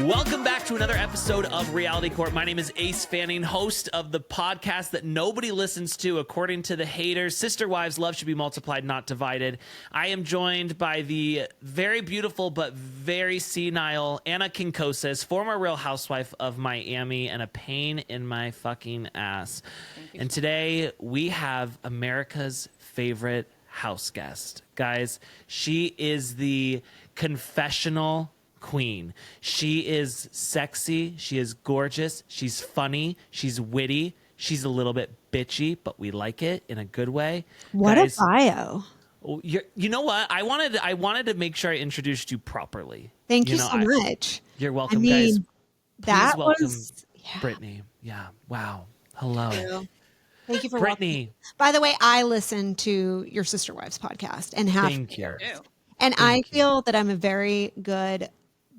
Welcome back to another episode of Reality Court. My name is Ace Fanning, host of the podcast that nobody listens to, according to the haters. Sister Wives, love should be multiplied, not divided. I am joined by the very beautiful but very senile Anna Kinkosis, former Real Housewife of Miami, and a pain in my fucking ass. And today we have America's favorite house guest. Guys, she is the confessional queen. She is sexy. She is gorgeous. She's funny. She's witty. She's a little bit bitchy, but we like it in a good way. What Guys, a bio. you know what? I wanted to make sure I introduced you properly. Thank you so much. You're welcome, I mean, guys. that welcome was Britney. Yeah. Wow. Hello. Thank you for Britney. welcoming. By the way, I listen to your Sister Wives podcast and have Thank you. and I feel that I'm a very good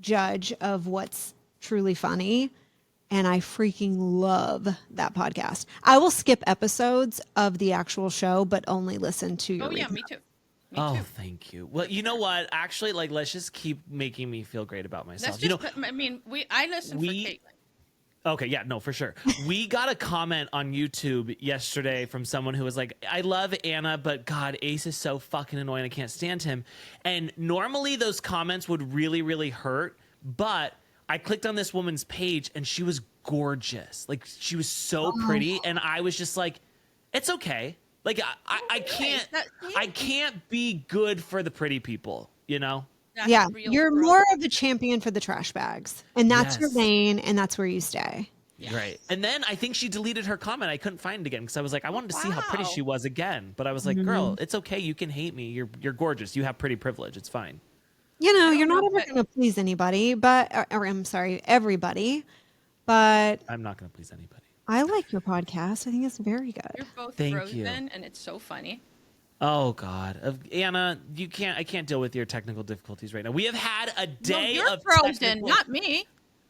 judge of what's truly funny, and I freaking love that podcast. I will skip episodes of the actual show but only listen to your recap. Me too. Thank you. Well, you know what? Actually, let's just keep making me feel great about myself. I listen for Caitlin. Okay, yeah, no, for sure. We got a comment on YouTube yesterday from someone who was like, I love Anna, but God, Ace is so fucking annoying. I can't stand him. And normally those comments would really, really hurt. But I clicked on this woman's page and she was gorgeous. Like, she was so pretty. And I was just like, it's okay. Like, I can't be good for the pretty people, you know? Yeah, you're more of the champion for the trash bags, and that's your lane, and that's where you stay. Yes. Right. And then I think she deleted her comment. I couldn't find it again because I was like, I wanted to see how pretty she was again. But I was like, girl, it's okay. You can hate me. You're gorgeous. You have pretty privilege. It's fine. You know, you're not ever going to please anybody, or I'm sorry, everybody. But I'm not going to please anybody. I like your podcast. I think it's very good. You're both Thank frozen, you. And it's so funny. Oh God, Anna, I can't deal with your technical difficulties right now. We have had a day you're of frozen, not me.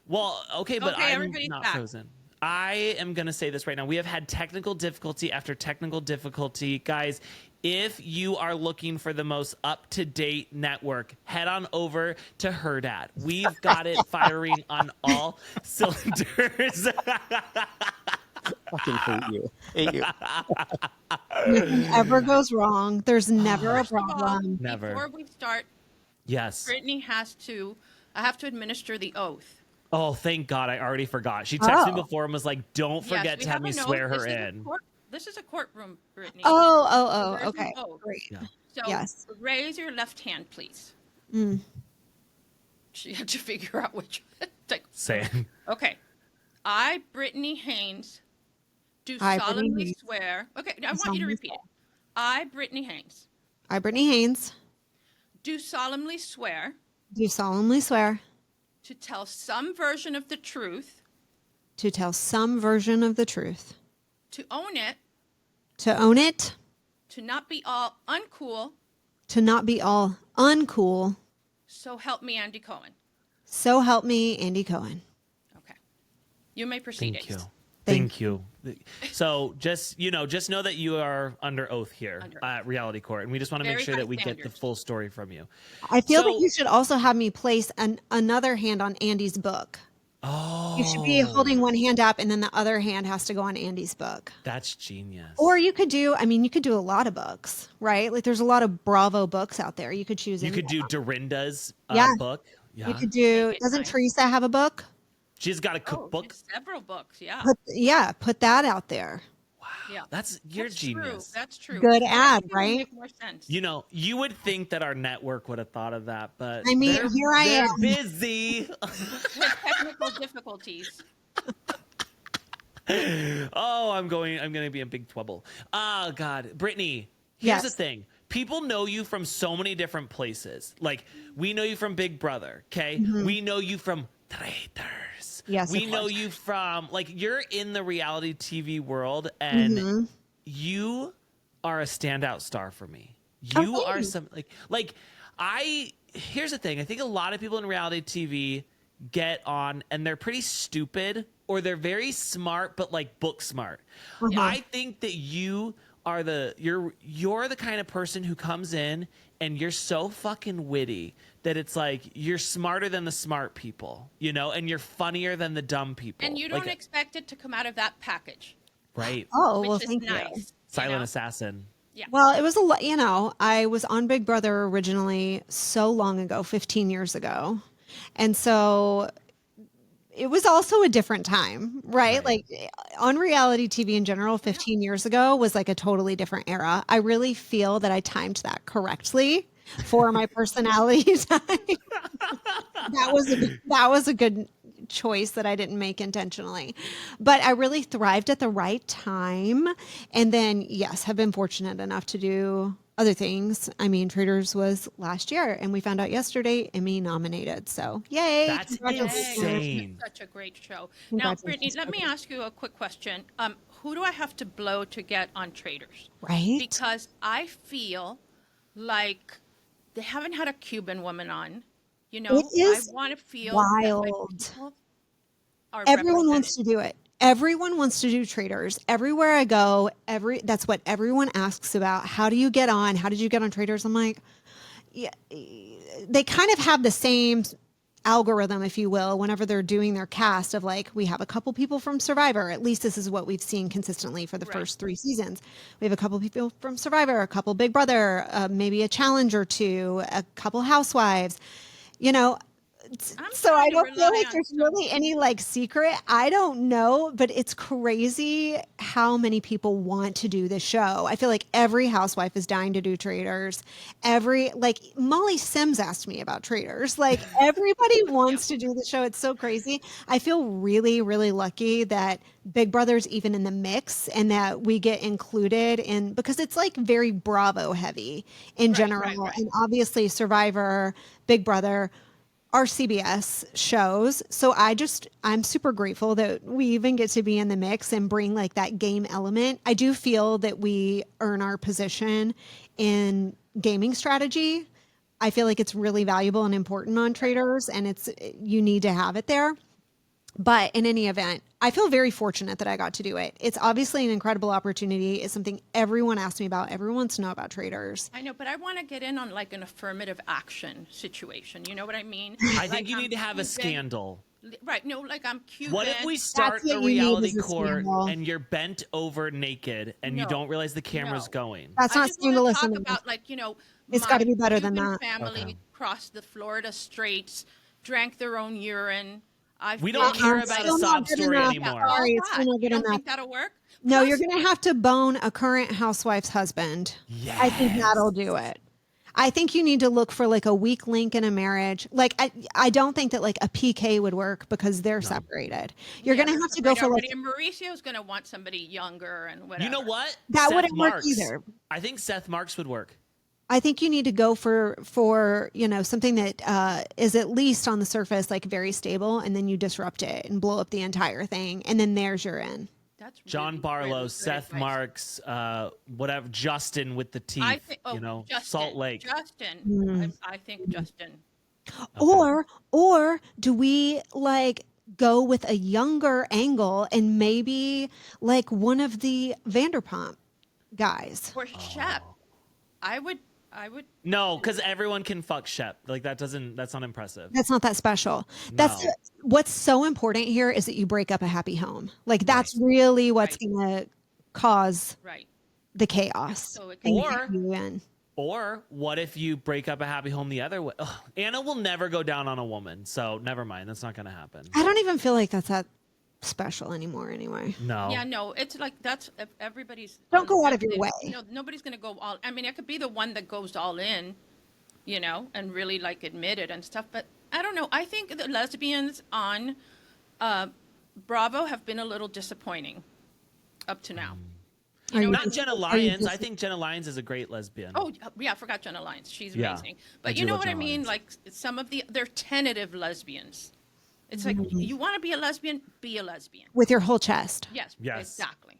Well, okay, but I'm not back. frozen. I am going to say this right now. We have had technical difficulty after technical difficulty. Guys, if you are looking for the most up-to-date network, head on over to Herdad. We've got it firing on all cylinders. Fucking hate you. Nothing ever goes wrong. There's never a problem. Never. Before we start, Yes. Britney I have to administer the oath. Oh, thank God. I already forgot. She texted me before and was like, don't forget to have me swear her in. This is a courtroom, Britney. Oh, There's okay. an oath. Great. Yeah. So raise your left hand, please. She had to figure out which. Same. Okay. I, Britney Haynes, do I, solemnly Britney Haynes. swear. Okay, I want you to repeat it. I, Britney Haynes, I, Britney Haynes, do solemnly swear do solemnly swear to tell some version of the truth, to tell some version of the truth, to own it, to not be all uncool, to not be all uncool. so help me, Andy Cohen. So help me, Andy Cohen. Okay. You may proceed. Thank you. Ace. Thank you. So just know that you are under oath here at Reality Court, and we just want to make sure that we get the full story from you. I feel that you should also have me place another hand on Andy's book. Oh, You should be holding one hand up, and then the other hand has to go on Andy's book. That's genius. Or you could do a lot of books, right? Like there's a lot of Bravo books out there. You could choose. You could do Dorinda's book. Yeah. You could do. Doesn't Teresa have a book? She's got a cookbook. Several books, yeah. Put that out there. Wow. Yeah. You're genius. True. That's true. Good ad, That would right? Make more sense. You know, you would think that our network would have thought of that, but I mean, here I am. They're busy. With technical difficulties. I'm going to be in big trouble. Oh God, Britney. Here's the thing. People know you from so many different places. Like, we know you from Big Brother, okay? Mm-hmm. We know you from Traitors. Yes, we of know course. you from, like, you're in the reality TV world, and you are a standout star for me. You are some, here's the thing. I think a lot of people in reality TV get on, and they're pretty stupid, or they're very smart, but, like, book smart. I think that you are you're the kind of person who comes in and you're so fucking witty that it's like you're smarter than the smart people, you know, and you're funnier than the dumb people. And you don't like, expect it to come out of that package, right. Oh, which well, is thank you. nice. Silent assassin. Yeah. Well, it was a lot, you know, I was on Big Brother originally so long ago, 15 years ago. And so it was also a different time, right? Right. Like on reality TV in general, 15 years ago was like a totally different era. I really feel that I timed that correctly for my personality type. That was a good choice that I didn't make intentionally. But I really thrived at the right time. And then yes, have been fortunate enough to do other things. I mean, Traitors was last year and we found out yesterday Emmy nominated. So yay. That's Congratulations. insane. Such a great show. Now, Congratulations, Brittany, let me ask you a quick question. Who do I have to blow to get on Traitors? Right? Because I feel like they haven't had a Cuban woman on. You know, It is I want to feel that my wild. people are Everyone wants represented. to do it. Everyone wants to do Traitors. Everywhere I go, that's what everyone asks about. How do you get on? How did you get on Traitors? I'm like, yeah, they kind of have the same algorithm, if you will, whenever they're doing their cast of like, we have a couple people from Survivor. At least this is what we've seen consistently for the Right. first 3 seasons. We have a couple people from Survivor, a couple Big Brother, maybe a challenge or two, a couple housewives, you know. I'm So I trying to don't feel rely like on there's some. really any like secret. I don't know, but it's crazy how many people want to do this show. I feel like every housewife is dying to do Traitors. Like Molly Sims asked me about Traitors. Like everybody wants to do the show. It's so crazy. I feel really, really lucky that Big Brother's even in the mix and that we get included in, because it's like very Bravo heavy in general. Right. And obviously Survivor, Big Brother are CBS shows. So I'm super grateful that we even get to be in the mix and bring like that game element. I do feel that we earn our position in gaming strategy. I feel like it's really valuable and important on Traitors, and you need to have it there. But in any event, I feel very fortunate that I got to do it. It's obviously an incredible opportunity. It's something everyone asks me about. Everyone wants to know about Traitors. I know, but I want to get in on like an affirmative action situation. You know what I mean? I think you need to have a scandal. Right. No, like I'm Cuban. What if we start what a you need reality is a court scandal. and you're bent over naked and you No. don't realize the camera's No. going? That's I not just want to scandalous talk enough. about like, you know, It's my gotta be better than Cuban that. family Okay. crossed the Florida Straits, drank their own urine. We don't care about a Still sob not good story enough. anymore. all Sorry, it's still that. not You good don't enough. think that'll work? No, Plus, you're going to have to bone a current housewife's husband. I think that'll do it. I think you need to look for like a weak link in a marriage. Like I don't think that like a PK would work because they're separated. You're yeah, going to they're have to go for like separated already, and Mauricio's going to want somebody younger and whatever. You know what? That Seth wouldn't work Marks. either. I think Seth Marks would work. I think you need to go for you know, something that is at least on the surface like very stable, and then you disrupt it and blow up the entire thing, and then there's your in. That's John really, Barlow, really good Seth advice. Marks, whatever, Justin with the teeth, you know, Justin, Salt Lake. Justin. I think Justin. Or do we like go with a younger angle and maybe like one of the Vanderpump guys? Or Shep. I would. No, because everyone can fuck Shep. Like that's not impressive. That's not that special. That's No. what's so important here is that you break up a happy home. Like that's really what's Right. going to cause Right. the chaos. So it and Or- get you in. Or what if you break up a happy home the other way? Ugh, Anna will never go down on a woman, so never mind. That's not going to happen. I don't even feel like that's that special anymore anyway. No. Yeah, no, it's like that's everybody's. Don't go out of your way. No, nobody's gonna go all. I mean, it could be the one that goes all in, you know, and really like admit it and stuff. But I don't know. I think the lesbians on Bravo have been a little disappointing up to now. Are you Not just- Jenna are you Lyons. just- I think Jenna Lyons is a great lesbian. Oh yeah, I forgot Jenna Lyons. She's Yeah, amazing. I But do you know love what I Jenna mean? Lyons. Like some of they're tentative lesbians. It's like you want to be a lesbian, be a lesbian. with your whole chest. Yes. Yes. Exactly.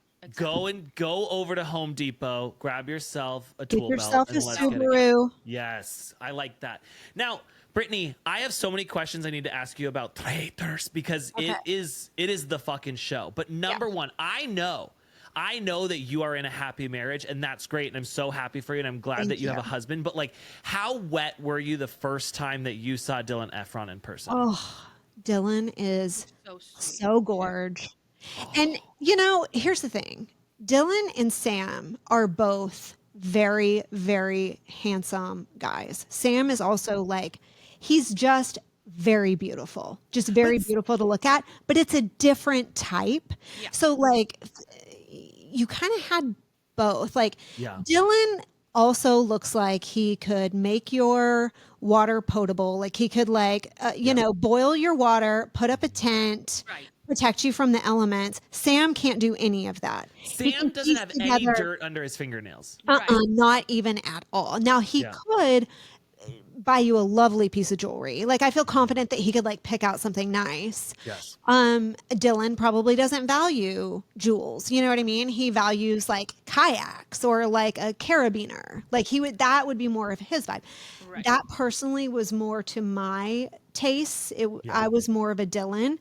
Go over to Home Depot, grab yourself a Get tool yourself belt, a and let's get it. Subaru. Yes, I like that. Now, Brittany, I have so many questions I need to ask you about Traitors because it is the fucking show. But number one, I know I know that you are in a happy marriage, and that's great, and I'm so happy for you, and I'm glad that you have a husband. But like, how wet were you the first time that you saw Dylan Efron in person? Oh, Dylan is So sweet. so gorge. And here's the thing. Dylan and Sam are both very, very handsome guys. Sam is also like, he's just very beautiful, just very beautiful to look at, but it's a different type. Yeah. So like you kind of had both. Like Yeah. Dylan also looks like he could make your water potable. Like he could boil your water, put up a tent, Right. protect you from the elements. Sam can't do any of that. Sam doesn't have any dirt under his fingernails. Right. Not even at all. Now he could buy you a lovely piece of jewelry. Like I feel confident that he could like pick out something nice. Yes. Dylan probably doesn't value jewels. You know what I mean? He values like kayaks or like a carabiner. Like that would be more of his vibe. Right. That personally was more to my taste. I was more of a Dylan.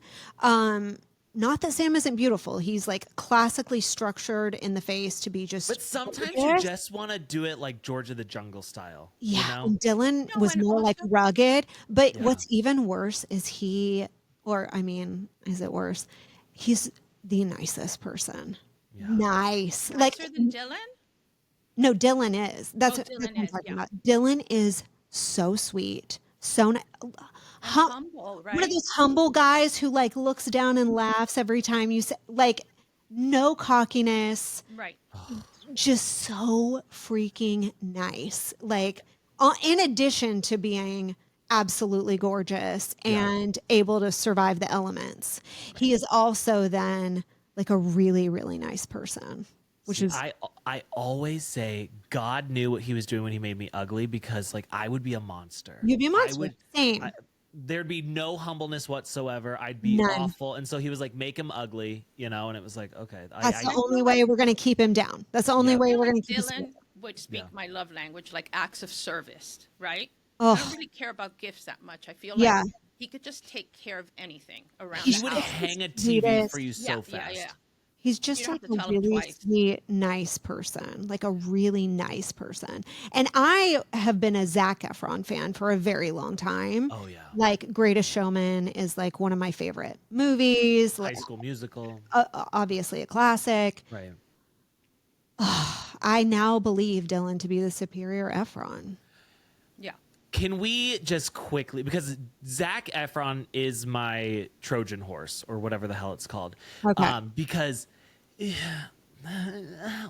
Not that Sam isn't beautiful. He's like classically structured in the face to be just. But sometimes you just want to do it like George of the Jungle style. Yeah, You know? and Dylan was and more like also- rugged. But what's even worse is is it worse? He's the nicest person. Yeah. Nice. Nicer than Dylan? No, Dylan is. That's what Dylan I'm is, talking yeah. about. Dylan is so sweet. So Humble, right? one of those humble guys who like looks down and laughs every time you say, like, no cockiness, Right. just so freaking nice. Like, in addition to being absolutely gorgeous and able to survive the elements, he is also then like a really, really nice person. Which is I always say God knew what he was doing when he made me ugly, because like I would be a monster. You'd be a I monster. would- Same. There'd be no humbleness whatsoever. I'd be None. awful. And so he was like, make him ugly, and it was like, okay. That's the only way we're going to keep him down. That's the only Yeah. way we're Like going to keep him Dylan down. would speak Yeah. my love language, like acts of service, right? Oh. I don't really care about gifts that much. I feel Yeah. like he could just take care of anything around He the would house. hang a TV sweetest. for you so Yeah, fast. yeah. He's just You don't like have to a tell him really twice. sweet, nice person, like a really nice person. And I have been a Zac Efron fan for a very long time. Oh yeah. Like Greatest Showman is like one of my favorite movies. High Like, School Musical. obviously a classic. Right. I now believe Dylan to be the superior Efron. Yeah. Can we just quickly, because Zac Efron is my Trojan horse or whatever the hell it's called. Okay. Because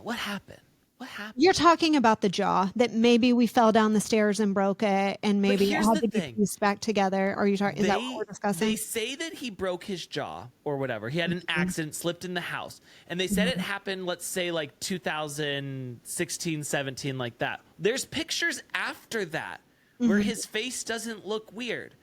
what happened? What happened? You're talking about the jaw that maybe we fell down the stairs and broke it, and maybe it here's had the to be thing. pieced back together. Are you talking? Is that what we're discussing? They say that he broke his jaw or whatever. He had an accident, slipped in the house. And they said it happened, let's say like 2016, 17, like that. There's pictures after that where his face doesn't look weird.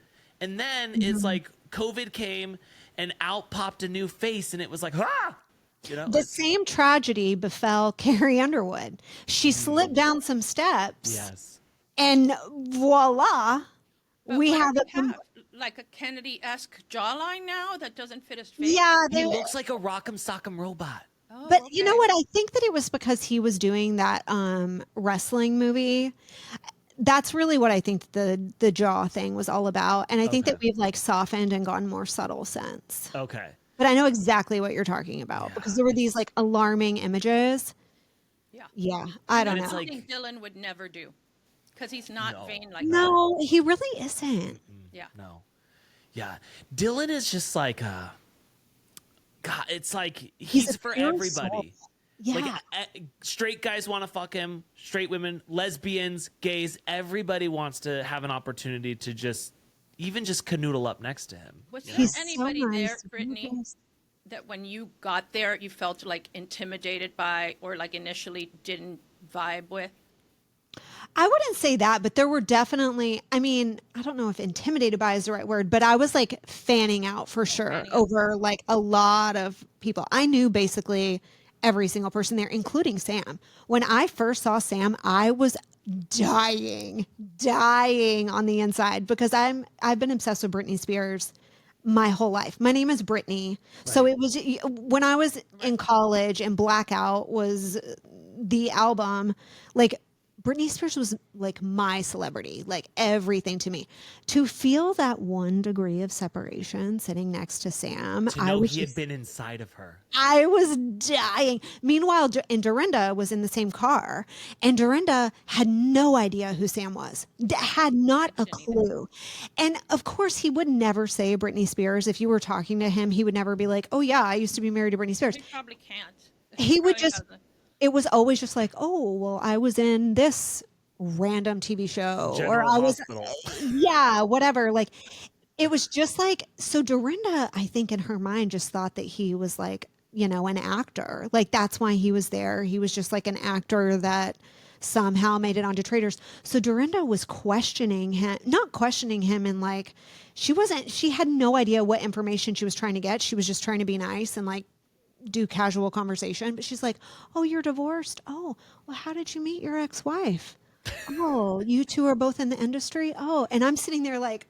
And then it's like COVID came and out popped a new face, and it was like, ah! The same tragedy befell Carrie Underwood. She slipped down some steps, Yes. and voila, But we what have do a. we have? Like a Kennedy-esque jawline now that doesn't fit his face? Yeah, He looks like a Rock'em Sock'em robot. Oh, but you know okay. what? I think that it was because he was doing that wrestling movie. That's really what I think the jaw thing was all about, and I think that we've like softened and gone more subtle since. Okay. But I know exactly what you're talking about because there were these like alarming images. Yeah. Yeah, I don't And it's know. like- Something Dylan would never do because he's not No. vain like that. No, he really isn't. Yeah. No. Yeah. Dylan is just like, God, it's like he's a for pure everybody. soul. Yeah. Like straight guys want to fuck him, straight women, lesbians, gays, everybody wants to have an opportunity to just even just canoodle up next to him. Was there He's so anybody there, nice. Brittany, that when you got there you felt like intimidated by or like initially didn't vibe with? I wouldn't say that, but there were definitely, I mean, I don't know if intimidated by is the right word, but I was like fanning out for sure Fanning out. over like a lot of people. I knew basically every single person there, including Sam. When I first saw Sam, I was dying on the inside because I've been obsessed with Britney Spears my whole life. My name is Britney. So it was when I was in college and Blackout was the album, like Britney Spears was like my celebrity, like everything to me. To feel that 1 degree of separation sitting next to Sam, To know he had been inside of her. I was dying. Meanwhile, and Dorinda was in the same car, and Dorinda had no idea who Sam was, had not a clue. And of course, he would never say Britney Spears. If you were talking to him, he would never be like, "Oh yeah, I used to be married to Britney Spears." He probably can't. He would just, it was always just like, "Oh, well, I was in this random TV show," or General I was, Hospital. yeah, whatever. Like, it was just like, so Dorinda, I think in her mind just thought that he was like, you know, an actor. Like that's why he was there. He was just like an actor that somehow made it onto Traitors. So Dorinda was questioning him, not questioning him, and like, she had no idea what information she was trying to get. She was just trying to be nice and like do casual conversation. But she's like, "Oh, you're divorced. Oh, well, how did you meet your ex-wife? Oh, you two are both in the industry. Oh," and I'm sitting there like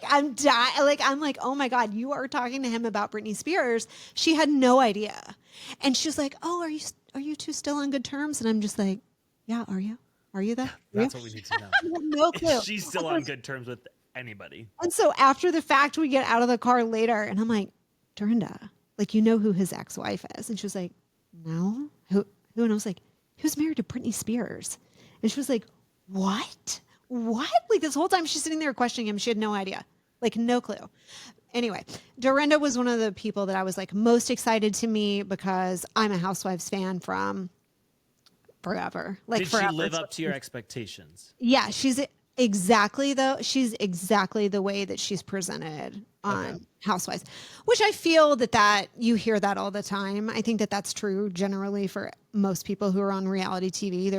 I'm dying. Like I'm like, "Oh my God, you are talking to him about Britney Spears." She had no idea, and she's like, "Oh, are you two still on good terms?" And I'm just like, "Yeah, are you? Are you though?" That's what we need to know. I have no clue. She's still on good terms with anybody. And so after the fact, we get out of the car later, and I'm like, "Dorinda, like you know who his ex-wife is?" And she was like, "No, who?" And I was like, "He was married to Britney Spears." And she was like, "What? What?" Like this whole time she's sitting there questioning him. She had no idea, like no clue. Anyway, Dorinda was one of the people that I was like most excited to meet because I'm a Housewives fan from forever. Like Did forever. she live up to your expectations? Yeah, she's exactly the way that she's presented on Housewives, which I feel that you hear that all the time. I think that that's true generally for most people who are on reality TV.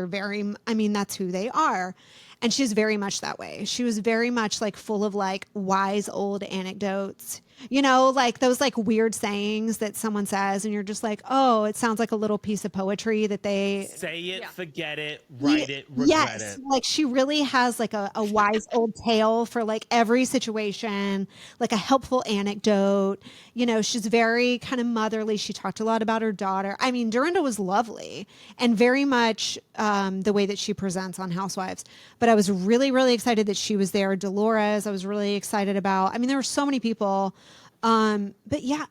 That's who they are. And she's very much that way. She was very much like full of like wise old anecdotes, you know, like those like weird sayings that someone says and you're just like, "Oh, it sounds like a little piece of poetry that they say it, Yeah. forget it, write it, regret yes, it." like she really has like a wise old tale for like every situation, like a helpful anecdote. You know, she's very kind of motherly. She talked a lot about her daughter. I mean, Dorinda was lovely and very much the way that she presents on Housewives. But I was really, really excited that she was there. Dolores, I was really excited about. I mean, there were so many people. But yeah,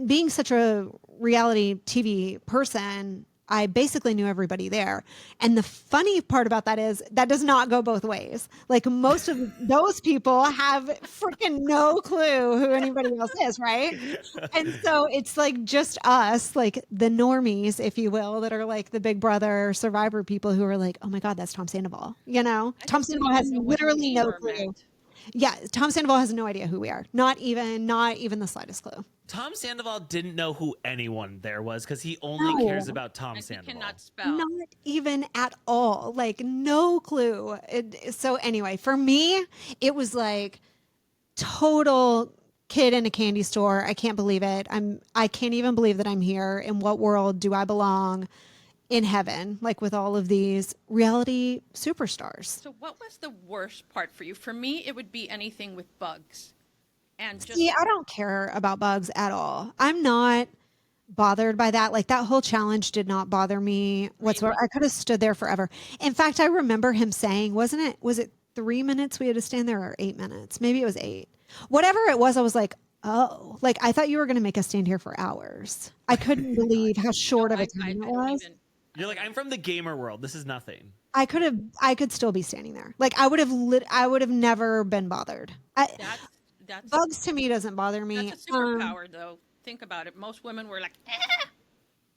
being such a reality TV person, I basically knew everybody there. And the funny part about that is that does not go both ways. Like most of those people have freaking no clue who anybody else is, right? And so it's like just us, like the normies, if you will, that are like the Big Brother Survivor people who are like, "Oh my God, that's Tom Sandoval." You know, Tom Sandoval has literally no clue. Yeah, Tom Sandoval has no idea who we are. Not even the slightest clue. Tom Sandoval didn't know who anyone there was because he only cares about Tom And he Sandoval. cannot spell. Not even at all. Like no clue. So anyway, for me, it was like total kid in a candy store. I can't believe it. I can't even believe that I'm here. In what world do I belong? In heaven, like with all of these reality superstars. So what was the worst part for you? For me, it would be anything with bugs. And just See, I don't care about bugs at all. I'm not bothered by that. Like that whole challenge did not bother me whatsoever. I could have stood there forever. In fact, I remember him saying, was it 3 minutes we had to stand there or 8 minutes? Maybe it was 8. Whatever it was, I was like, "Oh, like I thought you were going to make us stand here for hours." I couldn't believe how short of a time it don't was. even. You're like, "I'm from the gamer world. This is nothing." I could still be standing there. Like I would have never been bothered. That's Bugs to me doesn't bother me. that's a superpower, though. Think about it. Most women were like,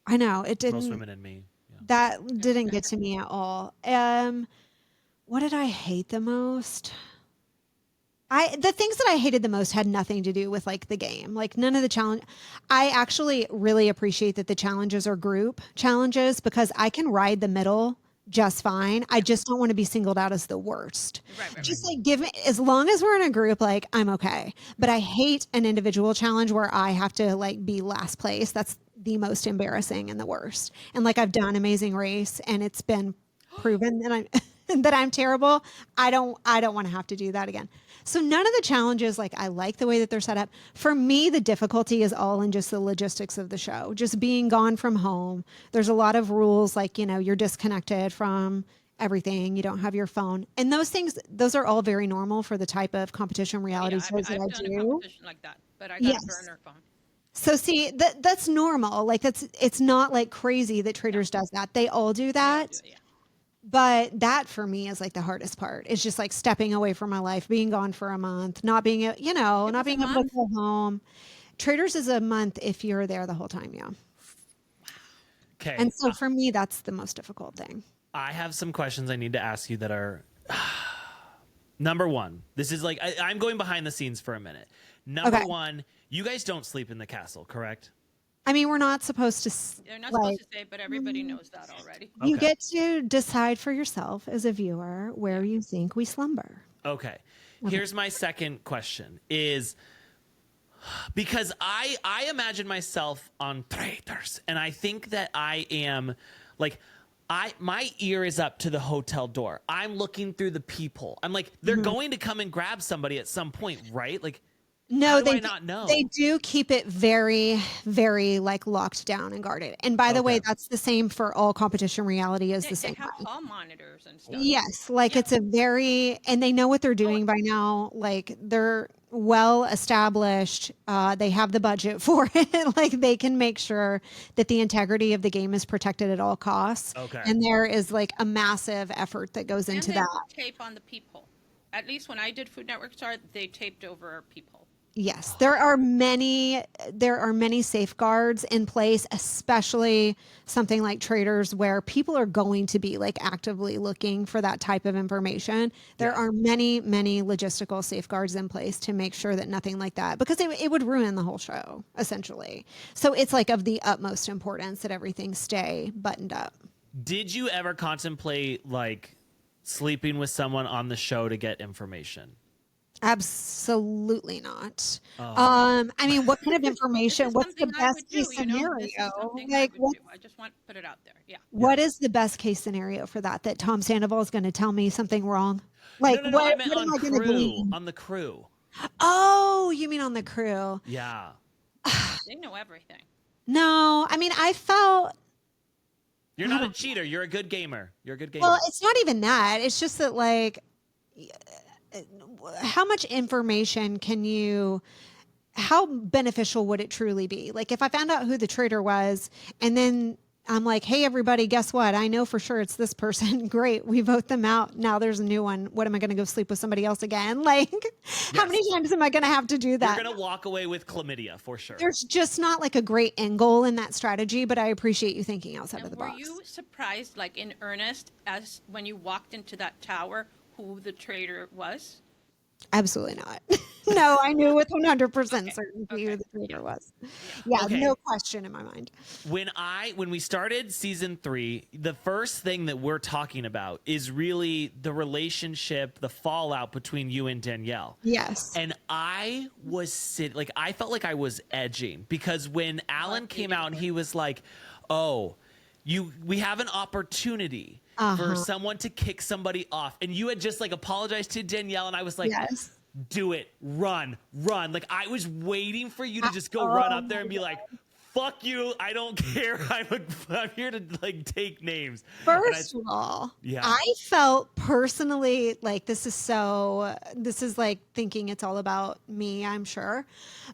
I know it Most didn't. women and me. Yeah. That didn't get to me at all. What did I hate the most? The things that I hated the most had nothing to do with like the game. Like none of the challenge. I actually really appreciate that the challenges are group challenges because I can ride the middle just fine. I just don't want to be singled out as the worst. Right. Just like give me, as long as we're in a group, like I'm okay. But I hate an individual challenge where I have to like be last place. That's the most embarrassing and the worst. And like I've done Amazing Race and it's been proven that I'm that I'm terrible. I don't want to have to do that again. So none of the challenges, like I like the way that they're set up. For me, the difficulty is all in just the logistics of the show, just being gone from home. There's a lot of rules, like, you're disconnected from everything. You don't have your phone. And those things, those are all very normal for the type of competition reality shows that I've I done a do. competition like that, but I got a burner phone. So see, that's normal. Like it's not like crazy that Traitors does that. They all do that. Yeah. But that for me is like the hardest part. It's just like stepping away from my life, being gone for a month, not being, not being able to go home. Traitors is a month if you're there the whole time. Yeah. Okay. And so for me, that's the most difficult thing. I have some questions I need to ask you that are number one. This is like, I'm going behind the scenes for a minute. Number one, you guys don't sleep in the castle, correct? I mean, we're not supposed to. They're not supposed to say, but everybody knows that already. You get to decide for yourself as a viewer where you think we slumber. Okay. Here's my second question is because I imagine myself on Traitors, and I think that I am like my ear is up to the hotel door. I'm looking through the peephole. I'm like, they're going to come and grab somebody at some point, right? Like, no, how do I not know? They do keep it very, very like locked down and guarded. And by the way, that's the same for all competition reality is the same. They have hall monitors and stuff. Yes, like it's a very, and they know what they're doing by now. Like they're well established. They have the budget for it. Like they can make sure that the integrity of the game is protected at all costs. Okay. And there is like a massive effort that goes into that. Tape on the peephole. At least when I did Food Network Star, they taped over our peephole. Yes, there are many safeguards in place, especially something like Traitors where people are going to be like actively looking for that type of information. There are many logistical safeguards in place to make sure that nothing like that, because it would ruin the whole show essentially. So it's like of the utmost importance that everything stay buttoned up. Did you ever contemplate like sleeping with someone on the show to get information? Absolutely not. I mean, what kind of information? What's the best case scenario? Like, what? I just want to put it out there. Yeah. What is the best case scenario for that? That Tom Sandoval is going to tell me something wrong? Like, no, what, I meant what am I going to glean? on the crew. Oh, you mean on the crew? Yeah. They know everything. No, I mean, I felt. Oh. You're not a cheater. You're a good gamer. You're a good gamer. Well, it's not even that. It's just that, like, how much information can you, how beneficial would it truly be? Like if I found out who the traitor was and then I'm like, hey, everybody, guess what? I know for sure it's this person. Great. We vote them out. Now there's a new one. What am I going to go sleep with somebody else again? Like how many times am I going to have to do that? You're going to walk away with chlamydia for sure. There's just not like a great end goal in that strategy, but I appreciate you thinking outside of the box. Were you surprised, like in earnest, as when you walked into that tower, who the traitor was? Absolutely not. No, I knew with 100% certainty who the traitor was. Yeah, no question in my mind. When we started season 3, the first thing that we're talking about is really the relationship, the fallout between you and Danielle. Yes. And I was I felt like I was edging because when Alan came out and he was like, "Oh, we have an opportunity for someone to kick somebody off," and you had just like apologized to Danielle, and I was like, yes. Do it, run. Like I was waiting for you to just go run up there and be like, fuck you, I don't care. I'm here to like take names. First of all, I felt personally like this is like thinking it's all about me, I'm sure.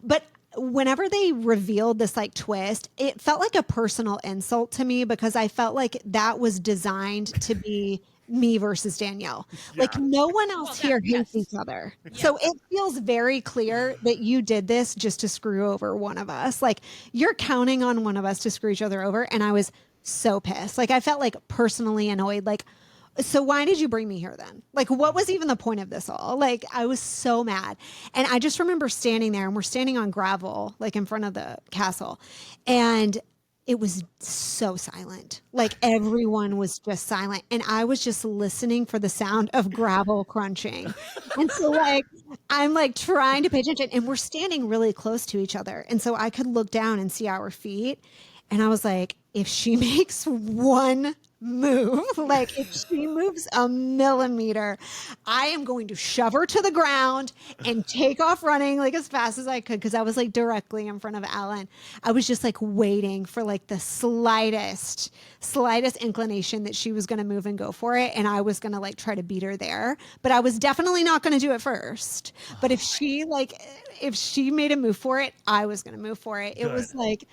But whenever they revealed this like twist, it felt like a personal insult to me because I felt like that was designed to be me versus Danielle. Like no one else here hates each other. So it feels very clear that you did this just to screw over one of us. Like you're counting on one of us to screw each other over. And I was so pissed. Like I felt like personally annoyed. Like, so why did you bring me here then? Like, what was even the point of this all? Like, I was so mad. And I just remember standing there and we're standing on gravel, like in front of the castle. And it was so silent. Like everyone was just silent. And I was just listening for the sound of gravel crunching. And so like, I'm like trying to pay attention and we're standing really close to each other. And so I could look down and see our feet. And I was like, if she makes one move, like if she moves a millimeter, I am going to shove her to the ground and take off running like as fast as I could, because I was like directly in front of Alan. I was just like waiting for like the slightest inclination that she was going to move and go for it, and I was going to like try to beat her there, but I was definitely not going to do it first. But if she made a move for it, I was going to move for it. It was like,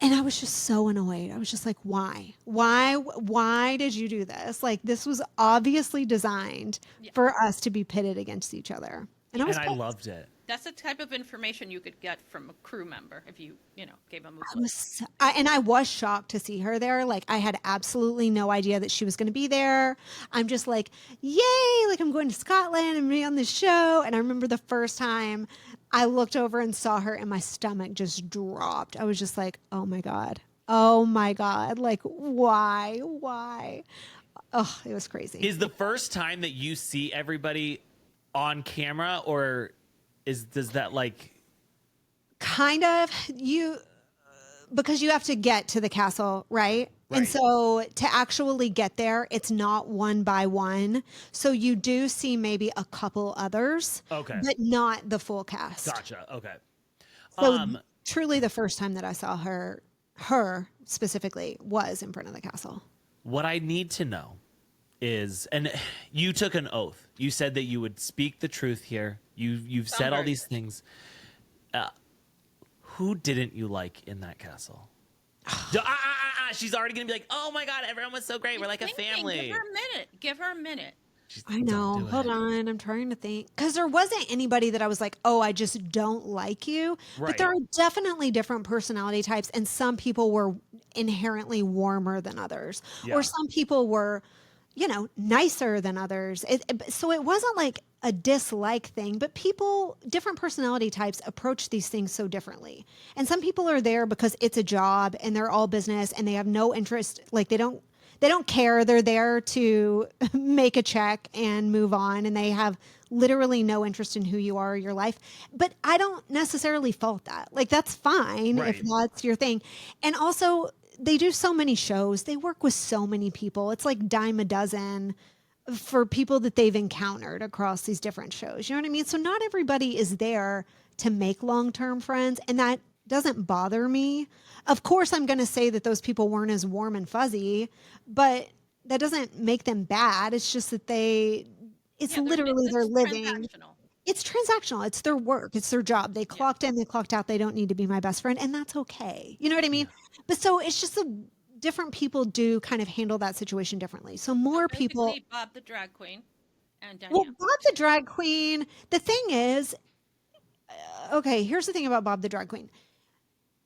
and I was just so annoyed. I was just like, why did you do this? Like, this was obviously designed for us to be pitted against each other. And I loved it. That's the type of information you could get from a crew member if you gave them a and I was shocked to see her there. Like, I had absolutely no idea that she was going to be there. I'm just like, yay, like I'm going to Scotland and be on this show. And I remember the first time I looked over and saw her and my stomach just dropped. I was just like, oh my God. Like, why? Oh, it was crazy. Is the first time that you see everybody on camera, or does that like kind of because you have to get to the castle, right? And so to actually get there, it's not one by one. So you do see maybe a couple others, but not the full cast. Gotcha. Okay. So truly the first time that I saw her specifically was in front of the castle. What I need to know is, and you took an oath. You said that you would speak the truth here. You've said all these things. Who didn't you like in that castle? She's already gonna be like, oh my God, everyone was so great. We're like a family. Give her a minute. I know. Hold on. I'm trying to think. Because there wasn't anybody that I was like, oh, I just don't like you. Right. But there are definitely different personality types. And some people were inherently warmer than others. Yeah. Or some people were, nicer than others. So it wasn't like a dislike thing, but different personality types approach these things so differently. And some people are there because it's a job and they're all business and they have no interest. Like they don't care. They're there to make a check and move on. And they have literally no interest in who you are or your life. But I don't necessarily fault that. Like, that's fine if that's your thing. And also, they do so many shows. They work with so many people. It's like dime a dozen for people that they've encountered across these different shows. You know what I mean? So not everybody is there to make long-term friends. And that doesn't bother me. Of course, I'm going to say that those people weren't as warm and fuzzy, but that doesn't make them bad. It's just that literally their living. It's transactional. It's their work. It's their job. They clocked in, they clocked out. They don't need to be my best friend. And that's okay. You know what I mean? Yeah. But so it's just different people do kind of handle that situation differently. So more people. Bob the drag queen and Danielle. Well, Bob the drag queen, the thing is, here's the thing about Bob the drag queen.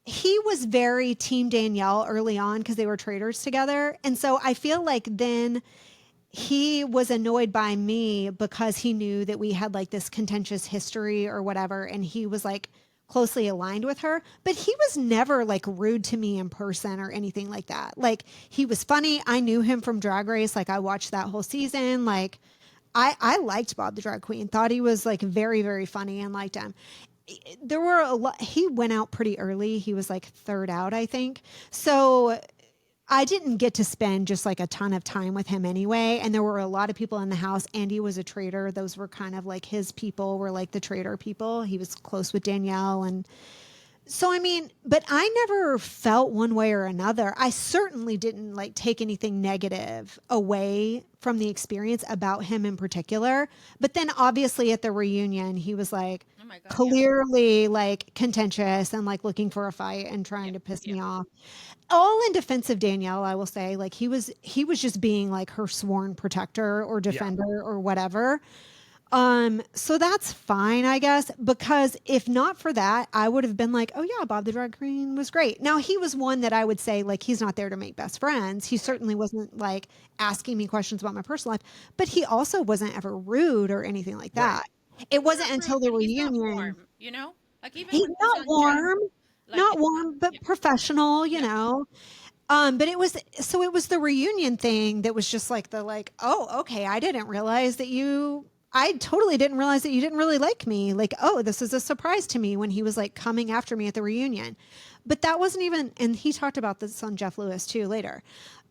He was very team Danielle early on because they were Traitors together. And so I feel like then he was annoyed by me because he knew that we had like this contentious history or whatever. And he was like closely aligned with her, but he was never like rude to me in person or anything like that. Like, he was funny. I knew him from Drag Race. Like, I watched that whole season. Like, I liked Bob the drag queen, thought he was like very, very funny and liked him. There were a lot. He went out pretty early. He was like third out, I think. So I didn't get to spend just like a ton of time with him anyway. And there were a lot of people in the house. Andy was a traitor. Those were kind of like his people were like the traitor people. He was close with Danielle. And so, I mean, but I never felt one way or another. I certainly didn't like take anything negative away from the experience about him in particular. But then obviously at the reunion, he was like clearly like contentious and like looking for a fight and trying to piss me off. All in defense of Danielle, I will say, like he was just being like her sworn protector or defender or whatever. So that's fine, I guess, because if not for that, I would have been like, oh yeah, Bob the drag queen was great. Now, he was one that I would say, like, he's not there to make best friends. He certainly wasn't like asking me questions about my personal life, but he also wasn't ever rude or anything like that. It wasn't until the reunion. He's not warm, you know? Like, even he's not warm, but professional, you know? But it was the reunion thing that was just like oh, okay. I didn't realize that you I totally didn't realize that you didn't really like me. Like, oh, this is a surprise to me when he was like coming after me at the reunion. But that wasn't even, and he talked about this on Jeff Lewis too later.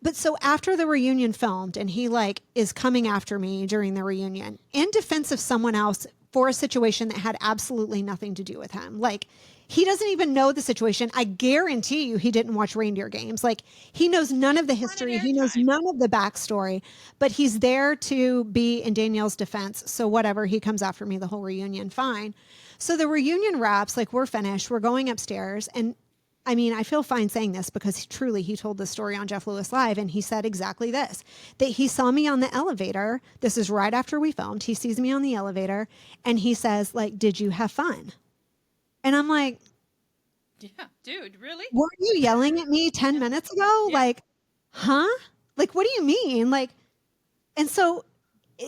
But so after the reunion filmed and he like is coming after me during the reunion in defense of someone else for a situation that had absolutely nothing to do with him. Like, he doesn't even know the situation. I guarantee you he didn't watch reindeer games. Like, he knows none of the history. He knows none of the backstory, but he's there to be in Danielle's defense. So whatever, he comes after me the whole reunion, fine. So the reunion wraps, like we're finished. We're going upstairs. And I mean, I feel fine saying this because he told the story on Jeff Lewis Live and he said exactly this, that he saw me on the elevator. This is right after we filmed. He sees me on the elevator and he says, like, did you have fun? And I'm like, yeah, dude, really? Weren't you yelling at me 10 minutes ago? Yeah. Like, huh? Like, what do you mean? Like, and so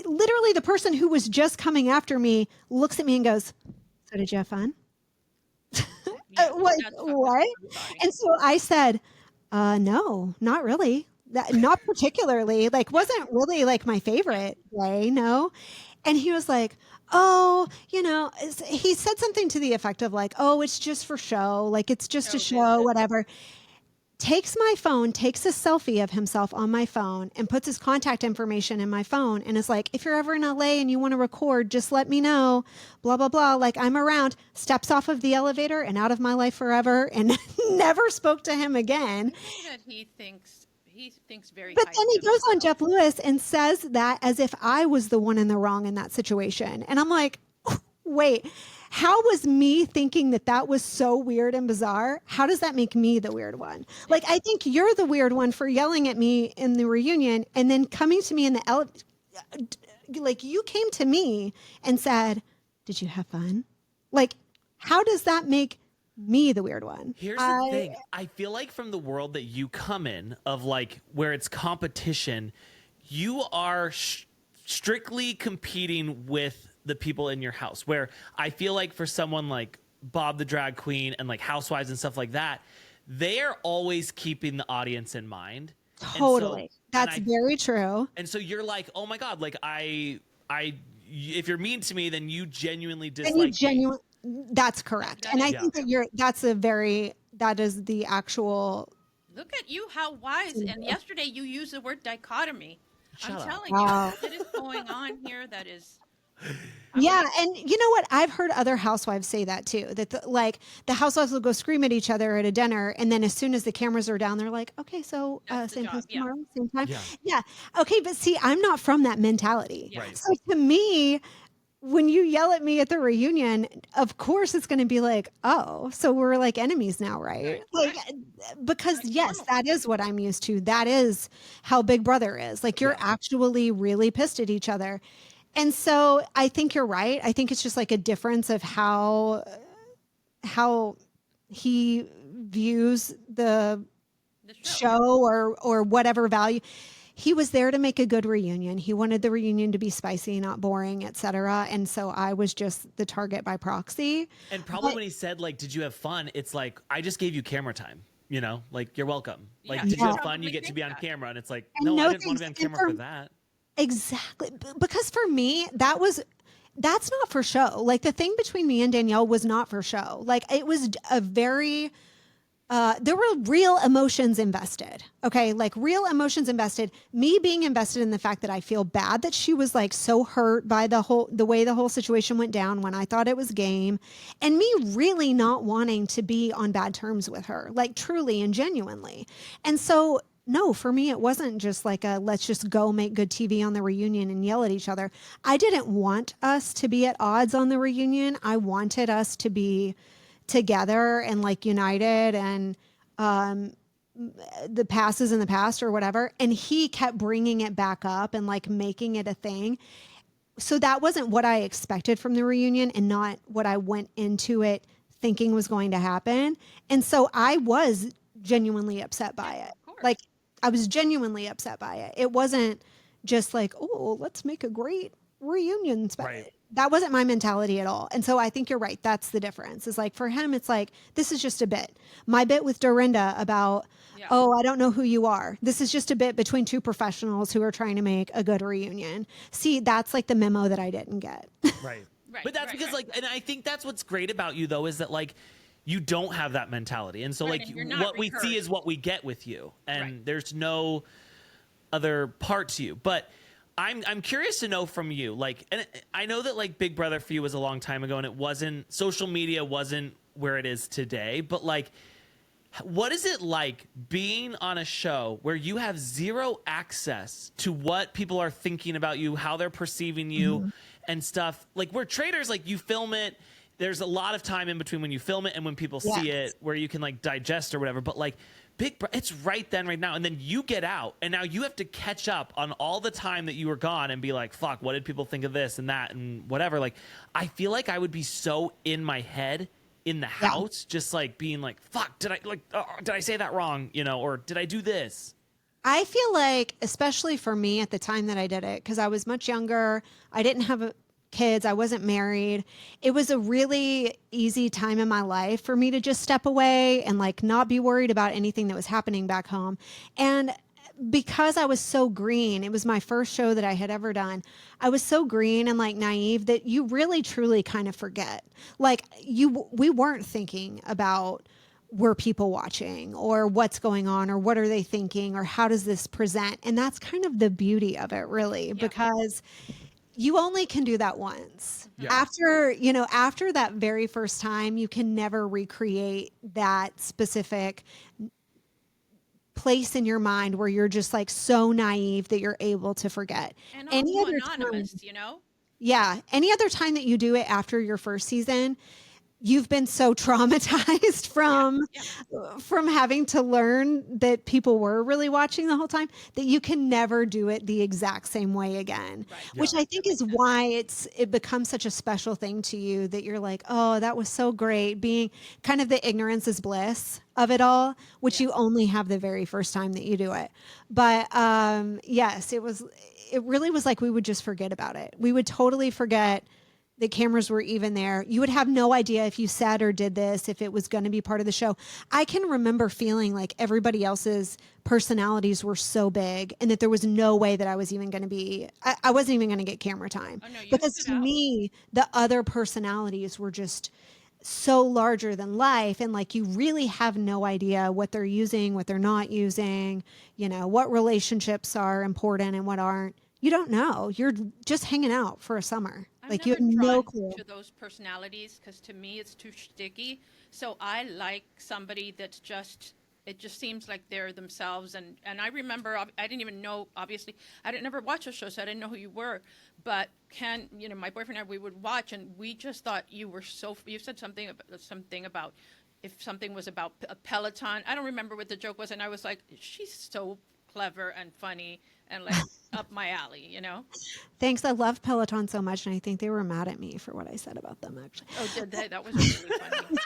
literally the person who was just coming after me looks at me and goes, so did you have fun? Yeah, What? that's What? sorry. And so I said, no, not really. Not particularly. Like, wasn't really like my favorite way. No. And he was like, oh, he said something to the effect of like, oh, it's just for show. Like, it's just a show, whatever. Takes my phone, takes a selfie of himself on my phone and puts his contact information in my phone and is like, if you're ever in LA and you want to record, just let me know, blah, blah, blah. Like, I'm around, steps off of the elevator and out of my life forever and never spoke to him again. That he thinks very But highly then he of goes on himself. Jeff Lewis and says that as if I was the one in the wrong in that situation. And I'm like, wait, how was me thinking that was so weird and bizarre? How does that make me the weird one? Like, I think you're the weird one for yelling at me in the reunion and then coming to me in the like, you came to me and said, did you have fun? Like, how does that make me the weird one? Here's the thing. I feel like from the world that you come in of like where it's competition, you are strictly competing with the people in your house, where I feel like for someone like Bob the drag queen and like Housewives and stuff like that, they are always keeping the audience in mind. Totally. That's very true. And so you're like, oh my God, like if you're mean to me, then you genuinely dislike me. That's correct. And I think that that is the actual. Look at you, how wise. And yesterday you used the word dichotomy. Shut I'm up. telling you, what is going on here that is. Yeah, and you know what? I've heard other housewives say that too. That the housewives will go scream at each other at a dinner, and then as soon as the cameras are down, they're like, "Okay, so same place tomorrow, same time." Yeah. Okay, but see, I'm not from that mentality. Right. So to me, when you yell at me at the reunion, of course it's going to be like, "Oh, so we're like enemies now, right?" Like, because yes, that is what I'm used to. That is how Big Brother is. Like, you're actually really pissed at each other. And so I think you're right. I think it's just like a difference of how he views the show or whatever value. He was there to make a good reunion. He wanted the reunion to be spicy, not boring, etc. And so I was just the target by proxy. And probably when he said like, did you have fun? It's like, I just gave you camera time, like you're welcome. Like, did you have fun? You get to be on camera. And it's like, no, I didn't want to be on camera for that. Exactly. Because for me, that's not for show. Like, the thing between me and Danielle was not for show. Like, it was a very, there were real emotions invested. Okay. Like, real emotions invested, me being invested in the fact that I feel bad that she was like so hurt by the way the whole situation went down when I thought it was game, and me really not wanting to be on bad terms with her, like truly and genuinely. And so, no, for me, it wasn't just like let's just go make good TV on the reunion and yell at each other. I didn't want us to be at odds on the reunion. I wanted us to be together and like united, and the past is in the past or whatever. And he kept bringing it back up and like making it a thing. So that wasn't what I expected from the reunion and not what I went into it thinking was going to happen. And so I was genuinely upset by it. Like, I was genuinely upset by it. It wasn't just like, oh, let's make a great reunion that wasn't my mentality at all. And so I think you're right. That's the difference. Is like for him, it's like, this is just a bit. My bit with Dorinda about, Yeah. oh, I don't know who you are. This is just a bit between two professionals who are trying to make a good reunion. See, that's like the memo that I didn't get. Right. Right, But that's right, because right. like, and I think that's what's great about you though, is that like, you don't have that mentality. And so Right, like and you're not what we see rehearsed. is what we get with you. And Right. there's no other part to you. But I'm curious to know from you, like, and I know that like Big Brother for you was a long time ago and it wasn't, social media wasn't where it is today, but like, what is it like being on a show where you have zero access to what people are thinking about you, how they're perceiving you and stuff? Like we're Traitors, like you film it. There's a lot of time in between when you film it and when people see Yes. it where you can like digest or whatever. But like it's right then, right now. And then you get out and now you have to catch up on all the time that you were gone and be like, fuck, what did people think of this and that and whatever? Like, I feel like I would be so in my head in the house, just like being like, fuck, did I say that wrong? You know, or did I do this? I feel like, especially for me at the time that I did it, because I was much younger, I didn't have kids, I wasn't married. It was a really easy time in my life for me to just step away and like not be worried about anything that was happening back home. And because I was so green, it was my first show that I had ever done. I was so green and like naive that you really truly kind of forget. Like we weren't thinking about were people watching or what's going on or what are they thinking or how does this present? And that's kind of the beauty of it, really, because you only can do that once. Yeah. After that very first time, you can never recreate that specific place in your mind where you're just like so naive that you're able to forget. And Any also other anonymous, time, you know? yeah, any other time that you do it after your first season, you've been so traumatized from having to learn that people were really watching the whole time that you can never do it the exact same way again. Right. Which I think is why it becomes such a special thing to you that you're like, oh, that was so great, being kind of the ignorance is bliss of it all, which you only have the very first time that you do it. But yes, it really was like we would just forget about it. We would totally forget the cameras were even there. You would have no idea if you said or did this, if it was going to be part of the show. I can remember feeling like everybody else's personalities were so big and that there was no way that I was even going to be, I wasn't even going to get camera time. Oh, no, you Because stood to out. me, the other personalities were just so larger than life. And like, you really have no idea what they're using, what they're not using, what relationships are important and what aren't. You don't know. You're just hanging out for a summer. I'm Like you never have no drawn clue. to those personalities because to me it's too sticky. So I like somebody that's just, it just seems like they're themselves. And I remember, I didn't even know, obviously, I didn't never watch a show, so I didn't know who you were. But my boyfriend and I, we would watch and we just thought you were so, you said something about if something was about a Peloton. I don't remember what the joke was. And I was like, she's so clever and funny and like up my alley. Thanks. I love Peloton so much, and I think they were mad at me for what I said about them, actually. Oh, did they? That was really funny.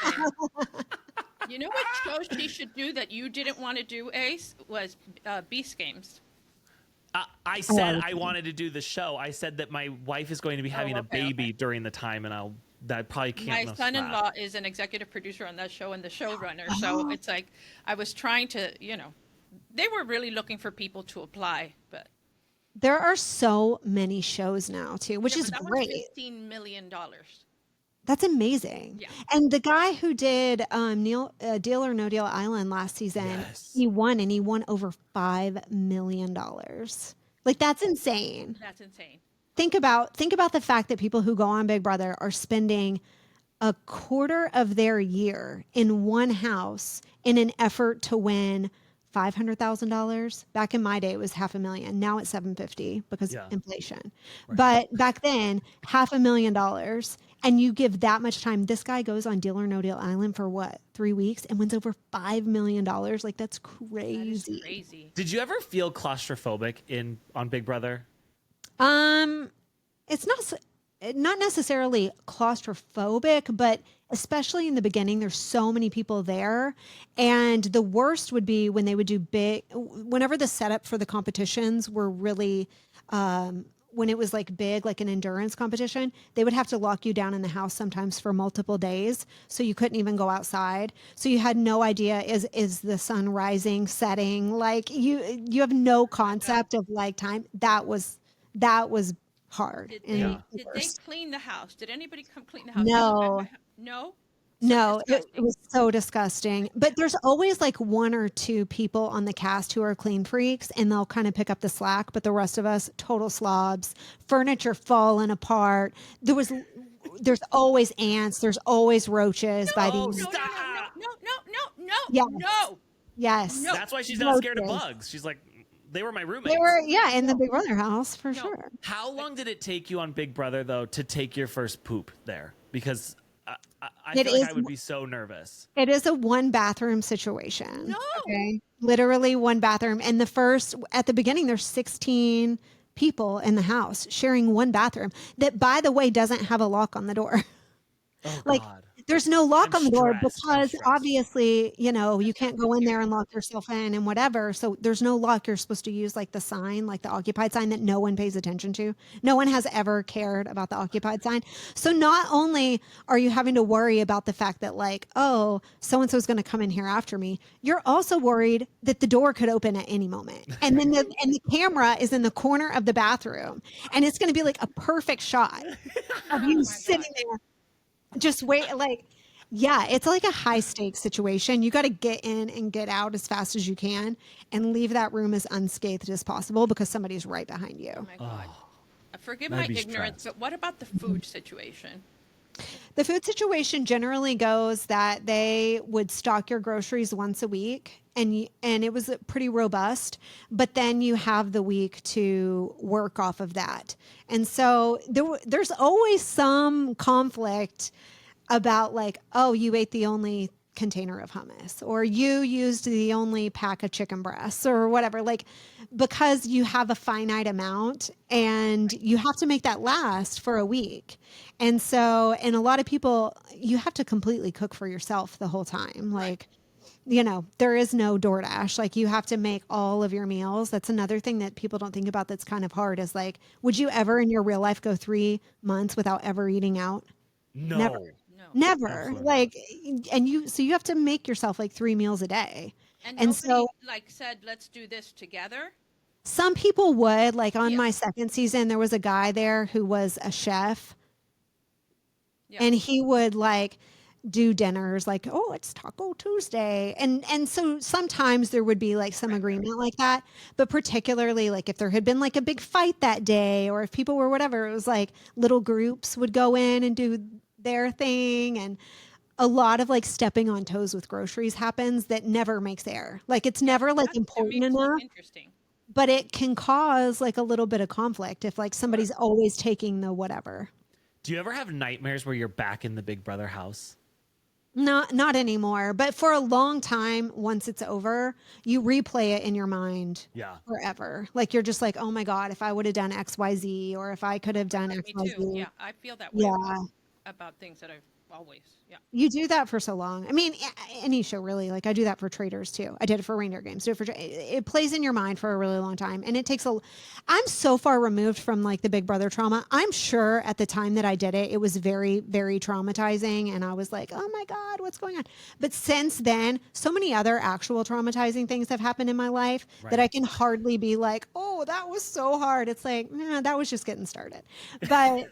You know what show she should do that you didn't want to do, Ace? Was Beast Games. I said I wanted to do the show. I said that my wife is going to be having a baby during the time, and that probably can't. My son-in-law is an executive producer on that show and the showrunner. So it's like I was trying to, they were really looking for people to apply, but There are so many shows now, too, which is that was great. $15 million. That's amazing. Yeah. And the guy who did Deal or No Deal Island last season, Yes. he won over $5 million. Like, that's insane. That's insane. Think about the fact that people who go on Big Brother are spending a quarter of their year in one house in an effort to win $500,000. Back in my day, it was $500,000. Now it's $750 because inflation. Right. But back then, $500,000, and you give that much time. This guy goes on Deal or No Deal Island for what, 3 weeks, and wins over $5 million. Like, that's crazy. That is crazy. Did you ever feel claustrophobic on Big Brother? It's not necessarily claustrophobic, but especially in the beginning, there's so many people there. And the worst would be when they would do whenever the setup for the competitions were really when it was like big, like an endurance competition, they would have to lock you down in the house sometimes for multiple days. So you couldn't even go outside. So you had no idea, is the sun rising, setting? Like you have no concept of like time. That was hard. Did And they the did they worst. clean the house? Did anybody come clean the house? No. No. So No, it disgusting. was so disgusting. But there's always like one or two people on the cast who are clean freaks and they'll kind of pick up the slack. But the rest of us, total slobs, furniture falling apart. There's always ants. There's always roaches by No, these. no, no, no, Yes. no. Yes. No. That's why she's not scared of Roaches. bugs. She's like, they were my They roommates. were, yeah, in the Big Brother house for sure. How long did it take you on Big Brother, though, to take your first poop there? Because I It feel like is- I would be so nervous. It is a one bathroom situation. No. Okay. Literally one bathroom. And at the beginning, there's 16 people in the house sharing one bathroom that, by the way, doesn't have a lock on the door. Oh, Like, God. there's no lock I'm on the door stressed. I'm because stressed. obviously, you can't go in there and lock yourself in and whatever. So there's no lock. You're supposed to use like the sign, like the occupied sign that no one pays attention to. No one has ever cared about the occupied sign. So not only are you having to worry about the fact that like, oh, so-and-so is going to come in here after me, you're also worried that the door could open at any moment. And then the camera is in the corner of the bathroom and it's going to be like a perfect shot of you sitting there. Just wait, like, yeah, it's like a high stakes situation. You got to get in and get out as fast as you can and leave that room as unscathed as possible because somebody's right behind Oh you. my God. Forgive I'd my be ignorance, stressed. but what about the food situation? The food situation generally goes that they would stock your groceries once a week and it was pretty robust, but then you have the week to work off of that. And so there's always some conflict about like, oh, you ate the only container of hummus or you used the only pack of chicken breasts or whatever, like, because you have a finite amount and you have to make that last for a week. And so, and a lot of people, you have to completely cook for yourself the whole time. Like, there is no DoorDash. Like you have to make all of your meals. That's another thing that people don't think about that's kind of hard is like, would you ever in your real life go 3 months without ever eating out? No. Never. No. Never. Absolutely Like, so you have to make yourself like 3 meals a day. And And nobody so like said, let's do this together. some people would, like on Yeah. my second season, there was a guy there who was a chef Yeah. and he would like do dinners like, oh, it's Taco Tuesday. And so sometimes there would be like some agreement like that. But particularly like if there had been like a big fight that day or if people were whatever, it was like little groups would go in and do their thing. And a lot of like stepping on toes with groceries happens that never makes air. Like it's never like That to me important is so enough, interesting. but it can cause like a little bit of conflict if like somebody's always taking the whatever. Do you ever have nightmares where you're back in the Big Brother house? Not anymore, but for a long time, once it's over, you replay it in your mind Yeah. forever. Like you're just like, oh my God, if I would have done XYZ or if I could have done Me XYZ. too. Yeah, I feel that way Yeah. about things that I've always. Yeah. You do that for so long. I mean, any show really. Like I do that for Traitors too. I did it for Reindeer Games. Do it for it plays in your mind for a really long time, and it takes a. I'm so far removed from like the Big Brother trauma. I'm sure at the time that I did it, it was very, very traumatizing, and I was like, oh my God, what's going on? But since then, so many other actual traumatizing things have happened in my life that I can hardly be like, oh, that was so hard. It's like, nah, that was just getting started. But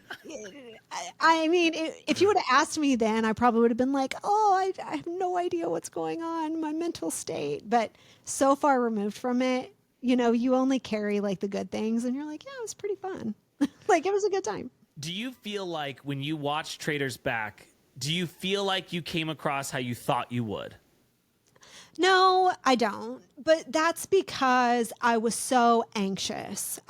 I mean, if you would have asked me then, I probably would have been like, oh, I have no idea what's going on, my mental state. But so far removed from it, you only carry like the good things and you're like, yeah, it was pretty fun. Like it was a good time. Do you feel like when you watch Traitors back, do you feel like you came across how you thought you would? No, I don't. But that's because I was so anxious.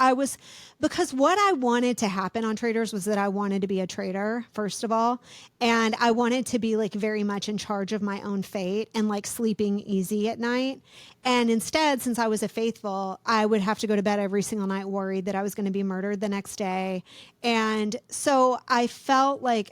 Because what I wanted to happen on Traitors was that I wanted to be a traitor, first of all. And I wanted to be like very much in charge of my own fate and like sleeping easy at night. And instead, since I was a faithful, I would have to go to bed every single night worried that I was going to be murdered the next day. And so I felt like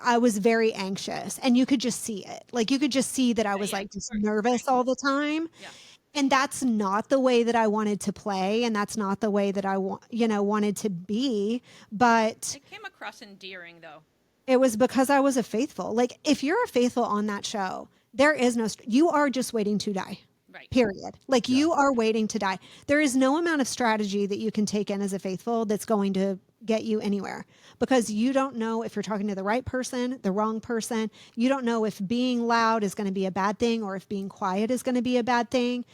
I was very anxious and you could just see it. Like you could just see that I was like just nervous all the time. Yeah. And that's not the way that I wanted to play, and that's not the way that I wanted to be, but It came across endearing, though. it was because I was a faithful. Like, if you're a faithful on that show, there is no, you are just waiting to die. Right. Period. Like, you are waiting to die. There is no amount of strategy that you can take in as a faithful that's going to get you anywhere, because you don't know if you're talking to the right person, the wrong person. You don't know if being loud is going to be a bad thing or if being quiet is going to be a bad thing.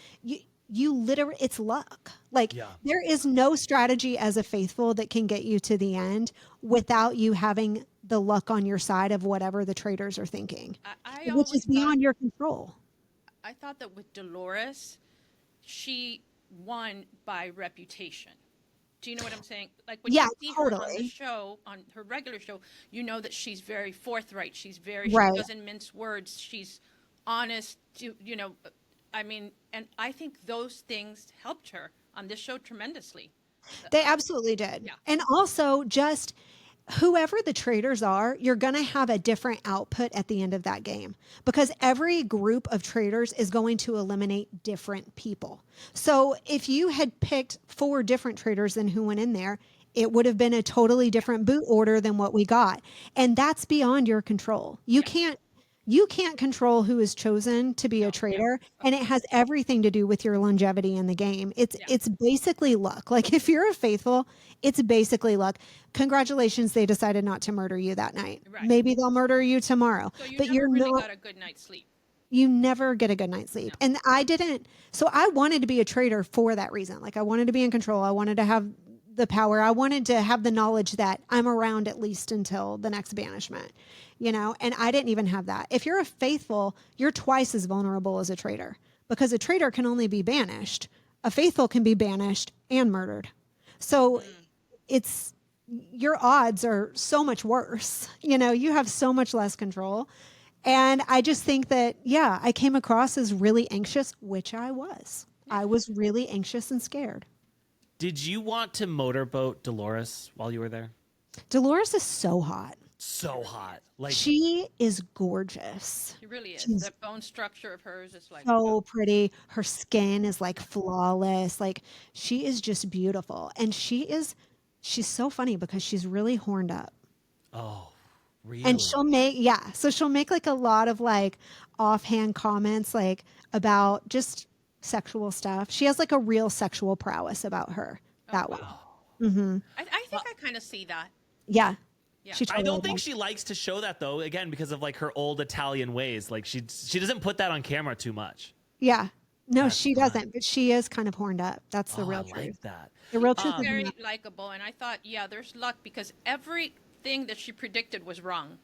You literally, it's luck. Like, there is no strategy as a faithful that can get you to the end without you having the luck on your side of whatever the traitors are thinking, which is beyond your control. I thought that with Dolores, she won by reputation. Do you know what I'm saying? Like, when you see her on the show, on her regular show, you know that she's very forthright. She's very, she doesn't mince words. She's honest. I mean, and I think those things helped her on this show tremendously. They absolutely did. Yeah. And also, just whoever the traitors are, you're going to have a different output at the end of that game, because every group of traitors is going to eliminate different people. So if you had picked 4 different traitors than who went in there, it would have been a totally different boot order than what we got. And that's beyond your control. You can't control who is chosen to be a traitor, and it has everything to do with your longevity in the game. It's basically luck. Like, if you're a faithful, it's basically luck. Congratulations, they decided not to murder you that night. Right. Maybe they'll murder you tomorrow. So you never really got a good night's sleep. You never get a good night's sleep. No. And I didn't. So I wanted to be a traitor for that reason. Like, I wanted to be in control. I wanted to have the power. I wanted to have the knowledge that I'm around at least until the next banishment, and I didn't even have that. If you're a faithful, you're twice as vulnerable as a traitor, because a traitor can only be banished. A faithful can be banished and murdered. So your odds are so much worse. You have so much less control. And I just think that, I came across as really anxious, which I was. I was really anxious and scared. Did you want to motorboat Dolores while you were there? Dolores is so hot. So hot. Like, she is gorgeous. She really is. The bone structure of hers is like so pretty. Her skin is like flawless. Like, she is just beautiful. And she's so funny because she's really horned up. Oh, really? And she'll make like a lot of like offhand comments, like, about just sexual stuff. She has like a real sexual prowess about her that way. Mm-hmm. I think I kind of see that. Yeah. Totally I don't think she likes to show that, though, again, because of like her old Italian ways. Like, she doesn't put that on camera too much. Yeah. No, she doesn't, but she is kind of horned up. That's the real truth. Like that. The real truth is very likable. And I thought, there's luck, because everything that she predicted was wrong.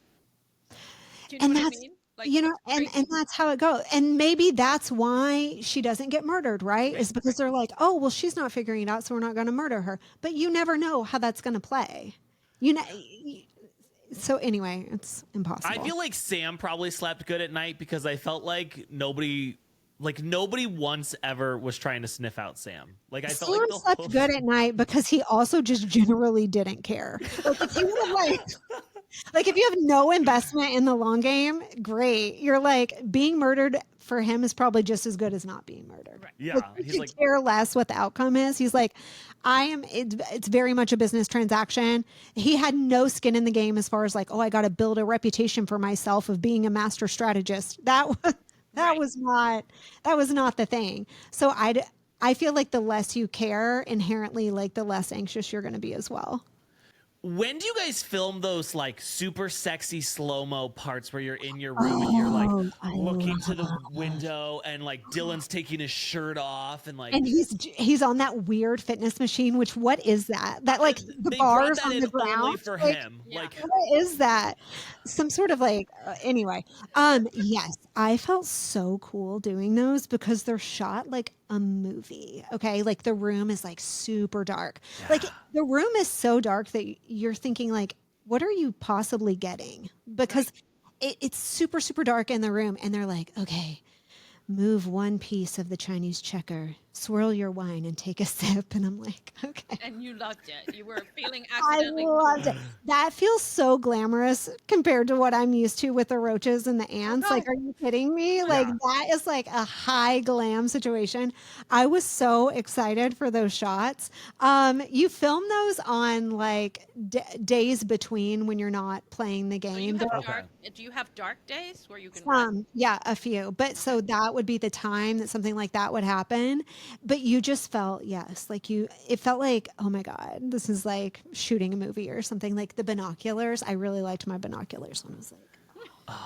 Do you know what I mean? Like, and that's how it goes. And maybe that's why she doesn't get murdered, right? Is because they're like, oh, well, she's not figuring it out, so we're not going to murder her. But you never know how that's going to play. So anyway, it's impossible. I feel like Sam probably slept good at night, because I felt like nobody once ever was trying to sniff out Sam. Like, I felt Sam like slept good at night because he also just generally didn't care. Like, if he would have like, if you have no investment in the long game, great. You're like, being murdered for him is probably just as good as not being murdered. Right. Yeah. Like, he's like, care less what the outcome is. He's like, it's very much a business transaction. He had no skin in the game as far as like, oh, I got to build a reputation for myself of being a master strategist. That was not the thing. So I feel like the less you care inherently, like, the less anxious you're going to be as well. When do you guys film those like super sexy slow-mo parts where you're in your room and you're like looking to the window and like Dylan's taking his shirt off and like, and he's on that weird fitness machine, which, what is that? That like the bars on the ground only for him. Yeah. Like, what is that? Some sort of like anyway. Yes, I felt so cool doing those because they're shot like a movie. Okay, like the room is like super dark. Yeah. Like the room is so dark that you're thinking like, what are you possibly getting? Because it's super, super dark in the room, and they're like, okay, move one piece of the Chinese checker swirl your wine and take a sip. And I'm like, okay. And you loved it. You were feeling I accidentally. loved it. That feels so glamorous compared to what I'm used to with the roaches and the ants. no. Like, are you kidding me? Like, that is like a high glam situation. I was so excited for those shots. You film those on like days between when you're not playing the So you game. have There Okay. do you have dark days where you can are rest? yeah, a few. But so that would be the time that something like that would happen. But you just felt, yes, like it felt like, oh my God, this is like shooting a movie or something. Like the binoculars. I really liked my binoculars when I was like,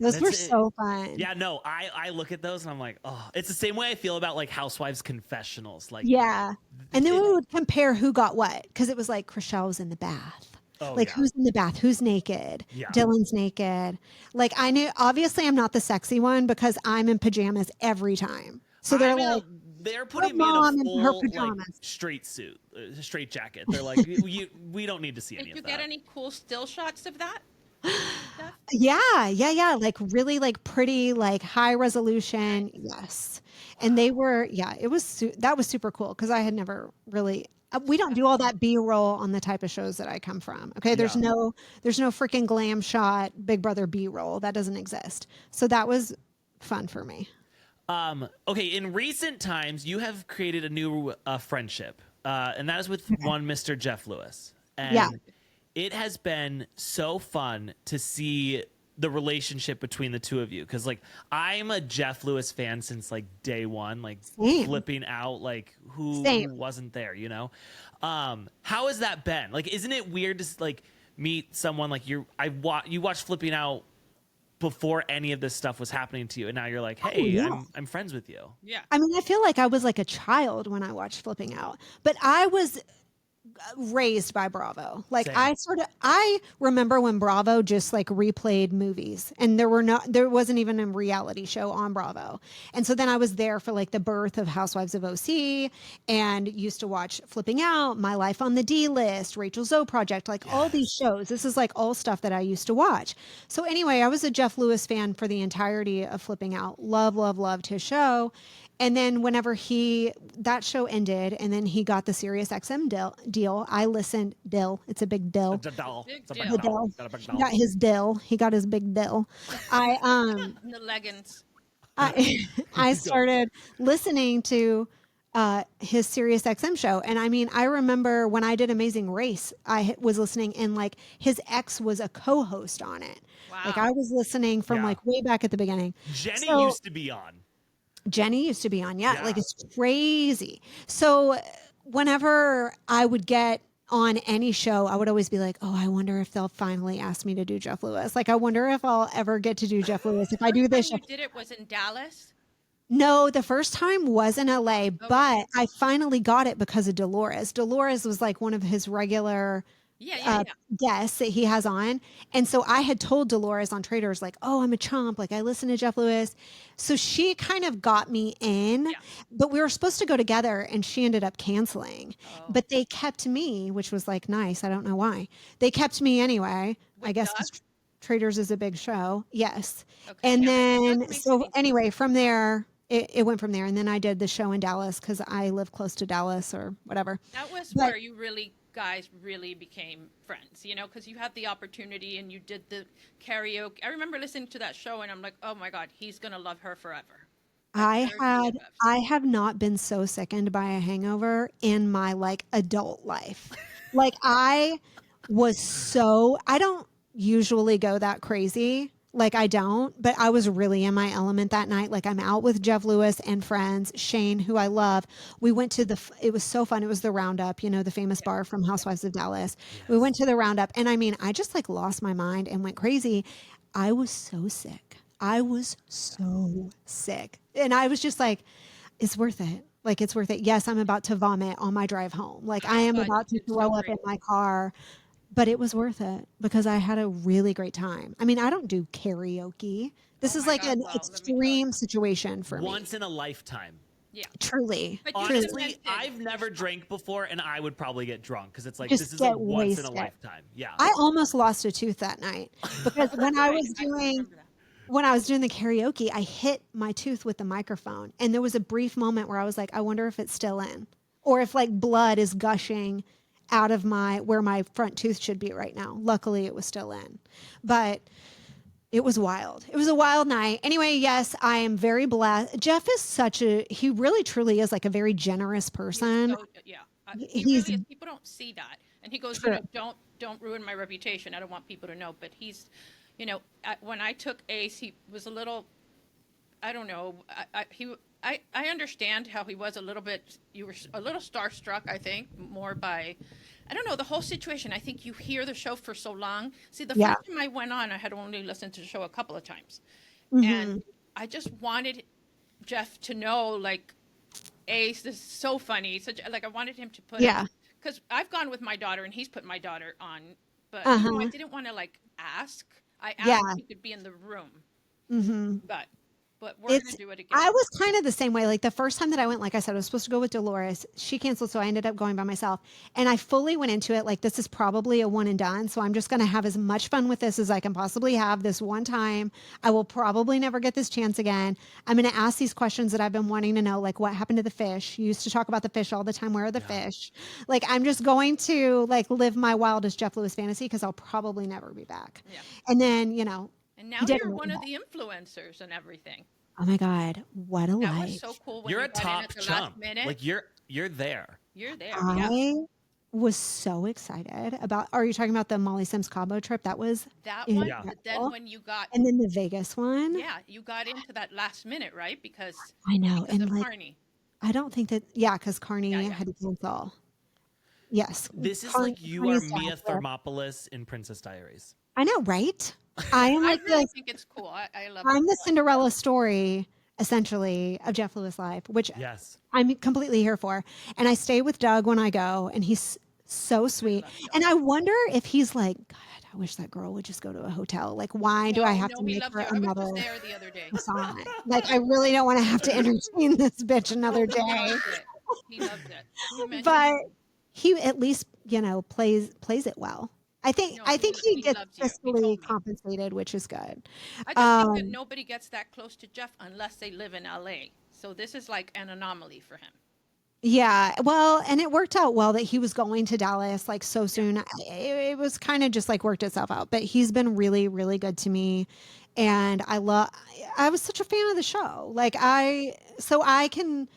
those were so fun. Yeah, no, I look at those and I'm like, oh, it's the same way I feel about like Housewives confessionals. Like, Yeah. And then we would compare who got what. Because it was like Chriselle was in the bath. Oh, Like yeah. who's in the bath? Who's naked? Yeah. Dylan's naked. Like I knew, obviously I'm not the sexy one because I'm in pajamas every time. So they're like, they're putting me in mom a in her full like pajamas. straight suit, straight jacket. They're like, we don't need to see any Did of you that. get any cool still shots of that? Yeah. Like really like pretty, like high resolution. Yes. And they were, yeah, it was, that was super cool because I had never really, we don't do all that B-roll on the type of shows that I come from. Okay. There's Yeah. no freaking glam shot, Big Brother B-roll. That doesn't exist. So that was fun for me. Okay, in recent times, you have created a new friendship, and that is with one Mr. Jeff Lewis. And Yeah. it has been so fun to see the relationship between the two of you, because like I'm a Jeff Lewis fan since like day one, like Same. flipping out like who Same. wasn't there, you know. How has that been? Like, isn't it weird to like meet someone like you watched Flipping Out before any of this stuff was happening to you, and now you're like, hey, yeah. I'm friends with you. Yeah. I mean, I feel like I was like a child when I watched Flipping Out, but I was raised by Bravo. Like Same. I remember when Bravo just like replayed movies and there wasn't even a reality show on Bravo. And so then I was there for like the birth of Housewives of OC and used to watch Flipping Out, My Life on the D List, Rachel Zoe Project, like all these shows. This is like all stuff that I used to watch. So anyway, I was a Jeff Lewis fan for the entirety of Flipping Out. Loved his show. And then whenever that show ended and then he got the Sirius XM deal, I listened. It's a big deal. It's a doll. It's a Big big deal. doll. Got a big He doll. got his deal. He got his big deal. And the leggings. I started listening to his Sirius XM show. And I mean, I remember when I did Amazing Race, I was listening and like his ex was a co-host on it. Wow. Like I was listening from Yeah. like way back at the beginning. Jenny So- used to be on. Jenny used to be on. Yeah. Yeah. Like it's crazy. So whenever I would get on any show, I would always be like, oh, I wonder if they'll finally ask me to do Jeff Lewis. Like, I wonder if I'll ever get to do Jeff Lewis if I do this show. You did it was in Dallas. No, the first time was in LA, but I finally got it because of Dolores. Dolores was like one of his regular Yeah. guests that he has on. And so I had told Dolores on Traitors, like, oh, I'm a chump. Like I listen to Jeff Lewis. So she kind of got me in, Yeah. but we were supposed to go together and she ended up canceling. But they kept me, which was like nice. I don't know why. They kept me anyway. I guess 'cause Doug? Traitors is a big show. Yes. Okay. And Yeah, then, Doug makes so me- anyway, from there, it went from there. And then I did the show in Dallas because I live close to Dallas or whatever. That was But- where you guys really became friends, you know, because you had the opportunity and you did the karaoke. I remember listening to that show and I'm like, oh my God, he's going to love her forever. I Very creative. have not been so sickened by a hangover in my like adult life. Like I don't usually go that crazy. Like I don't, but I was really in my element that night. Like I'm out with Jeff Lewis and friends, Shane, who I love. We went to it was so fun. It was the Roundup, you know, the famous bar from Housewives of Dallas. We went to the Roundup and I mean, I just like lost my mind and went crazy. I was so sick. And I was just like, it's worth it. Like it's worth it. Yes, I'm about to vomit on my drive home. Like I am God, about to it's so throw up great. in my car. But it was worth it because I had a really great time. I mean, I don't do karaoke. This Oh is my like God, an well, let me tell extreme you. situation for Once in a lifetime. Yeah. me. Truly. But you Truly. just Honestly, went in. I've never drank before, and I would probably get drunk because it's like Just this is get a once in a wasted. lifetime. Yeah. I almost lost a tooth that night because when I was I doing remember that. when I was doing the karaoke, I hit my tooth with the microphone. And there was a brief moment where I was like, I wonder if it's still in or if like blood is gushing out of where my front tooth should be right now. Luckily it was still in, but it was wild. It was a wild night. Anyway, yes, I am very blessed. Jeff is he really truly is like a very generous person. He really is. People don't see that. And he goes, don't ruin my reputation. I don't want people to know. But he's, when I took Ace, he was a little, I don't know. I understand how he was a little bit, you were a little starstruck, I think, more by, I don't know, the whole situation. I think you hear the show for so long. See, the first time I went on, I had only listened to the show a couple of times. And I just wanted Jeff to know, like, Ace, this is so funny. I wanted him to put it, because I've gone with my daughter and he's put my daughter on, but I didn't want to like ask. I asked if he could be in the room, but we're going to do it again. I was kind of the same way. Like the first time that I went, like I said, I was supposed to go with Dolores. She canceled, so I ended up going by myself. And I fully went into it like this is probably a one and done. So I'm just going to have as much fun with this as I can possibly have this one time. I will probably never get this chance again. I'm going to ask these questions that I've been wanting to know, like what happened to the fish? You used to talk about the fish all the time. Where are the fish? Like I'm just going to like live my wildest Jeff Lewis fantasy because I'll probably never be back. Yeah. And then, and now you're one of the influencers and everything. Oh my God, what a life. That was so cool. When you're you a top chump. Like you're there. You're there. I was so excited about, are you talking about the Molly Sims Cabo trip? That was that one. Yeah. But then when you got. And then the Vegas one. Yeah, you got into that last minute, right? Because I know. And like, Carney. I don't think that, because Carney had to cancel. Yes. This is like you are Mia Thermopolis in Princess Diaries. I know, right? I am like really think it's cool. I love I'm the Cinderella story, essentially, of Jeff Lewis' life, which I'm completely here for. And I stay with Doug when I go, and he's so sweet. And I wonder if he's like, God, I wish that girl would just go to a hotel. Like, why do I have to make her another? I was there the other day. Like, I really don't want to have to entertain this bitch another day. He loves it. But he at least, plays it well. I think he gets fiscally compensated, which is good. I just think that nobody gets that close to Jeff unless they live in LA. So this is like an anomaly for him. Yeah, well, and it worked out well that he was going to Dallas like so soon. It was kind of just like worked itself out. But he's been really, really good to me, and I was such a fan of the show. Like I can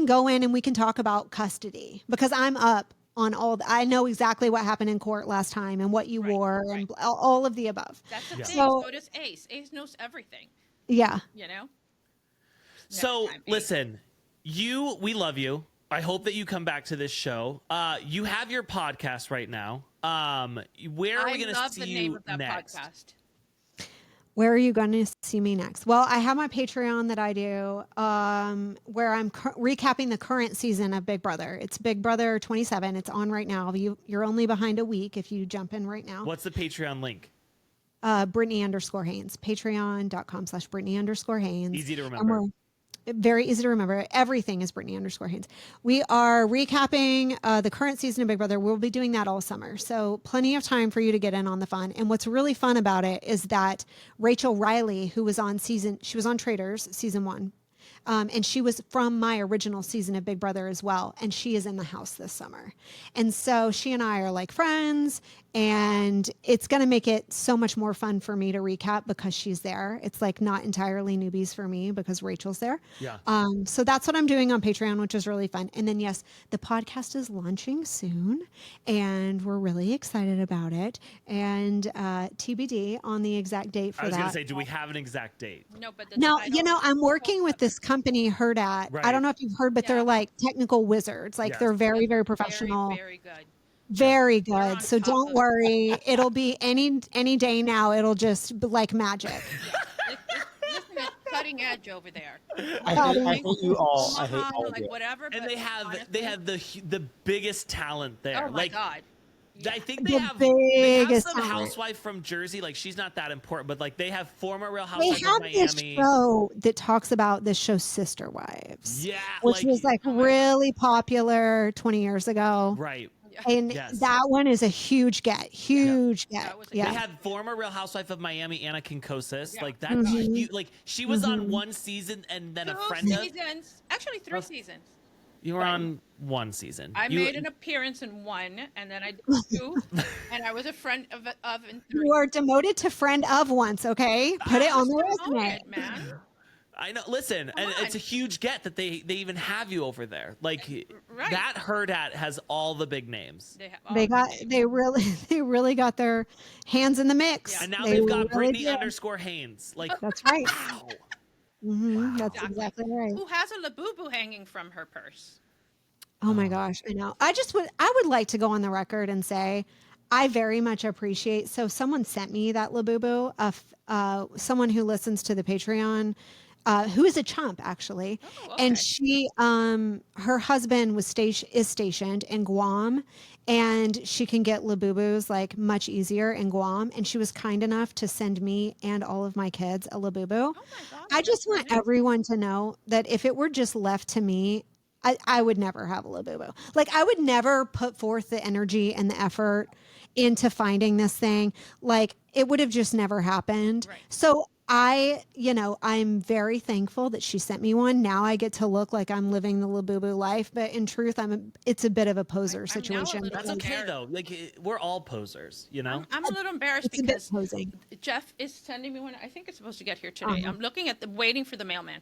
go in and we can talk about custody because I'm up on I know exactly what happened in court last time and what you wore and all of the above. That's the thing. So does Ace. Ace knows everything. Yeah. So listen, we love you. I hope that you come back to this show. You have your podcast right now. Where are we going to see you next? Podcast. Where are you going to see me next? Well, I have my Patreon that I do where I'm recapping the current season of Big Brother. It's Big Brother 27. It's on right now. You're only behind a week if you jump in right now. What's the Patreon link? Britney_Haynes. Patreon.com/Britney_Haynes. Easy to remember. Very easy to remember. Everything is Britney_Haynes. We are recapping the current season of Big Brother. We'll be doing that all summer. So plenty of time for you to get in on the fun. And what's really fun about it is that Rachel Riley, who was on she was on Traitors season 1. And she was from my original season of Big Brother as well. And she is in the house this summer. And so she and I are like friends, and it's going to make it so much more fun for me to recap because she's there. It's like not entirely newbies for me because Rachel's there. Yeah. So that's what I'm doing on Patreon, which is really fun. And then, yes, the podcast is launching soon and we're really excited about it. And TBD on the exact date for that. I was going to say, do we have an exact date? No, but I'm working with this company Heard At. Right. I don't know if you've heard, but they're like technical wizards. Like they're very, very professional. Very good. Very good. So don't worry. It'll be any day now. It'll just be like magic. Listen, it's cutting edge over there. I hate you all. I hate all of you. Whatever. And they have the biggest talent there. Oh my God. I think they have some housewife from Jersey. Like she's not that important, but like they have former Real Housewives of Miami. They have this show that talks about this show Sister Wives. Yeah, which was like really popular 20 years ago. Right. And Yes. that one is a huge get. Huge get. That was a They Yeah. had former Real Housewife of Miami, Anna Kinkosis. Yeah. Like that's huge. Like she was on one season and then a 2 friend of. seasons, actually 3 seasons. You were on one season. I You- made an appearance in 1, and then I did 2, and I was a friend of in 3. You are demoted to friend of once, okay? Put it on the resume. Promoted, man. I know. Listen, and on. it's a huge get that they even have you over there. Like Right. that Herd Hat has all the big names, They have all They the got names. they really got their hands in the mix. and now They they've got really Britney did. _ Haynes. Like That's right. wow. That's exactly right. Who has a labubu hanging from her purse? Oh my gosh, I know. I would like to go on the record and say I very much appreciate. So someone sent me that Labubu, someone who listens to the Patreon, who is a chump actually, okay. and she, her husband is stationed in Guam, and she can get Labubus like much easier in Guam, and she was kind enough to send me and all of my kids a Labubu. Oh my God, I just that's want nice. everyone to know that if it were just left to me, I would never have a Labubu. Like I would never put forth the energy and the effort into finding this thing. Like it would have just never happened. Right. So I'm very thankful that she sent me one. Now I get to look like I'm living the Labubu life, but in truth, it's a bit of a poser I'm now a situation. little That's okay though. Like we're all posers, you know. I'm a little embarrassed It's a bit because posing. Jeff is sending me one. I think it's supposed to get here today. I'm looking at waiting for the mailman.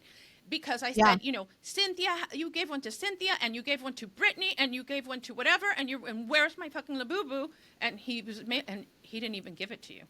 Because I Yeah. said, Cynthia, you gave one to Cynthia, and you gave one to Britney, and you gave one to whatever, and where's my fucking Labubu? And he didn't even give it to you.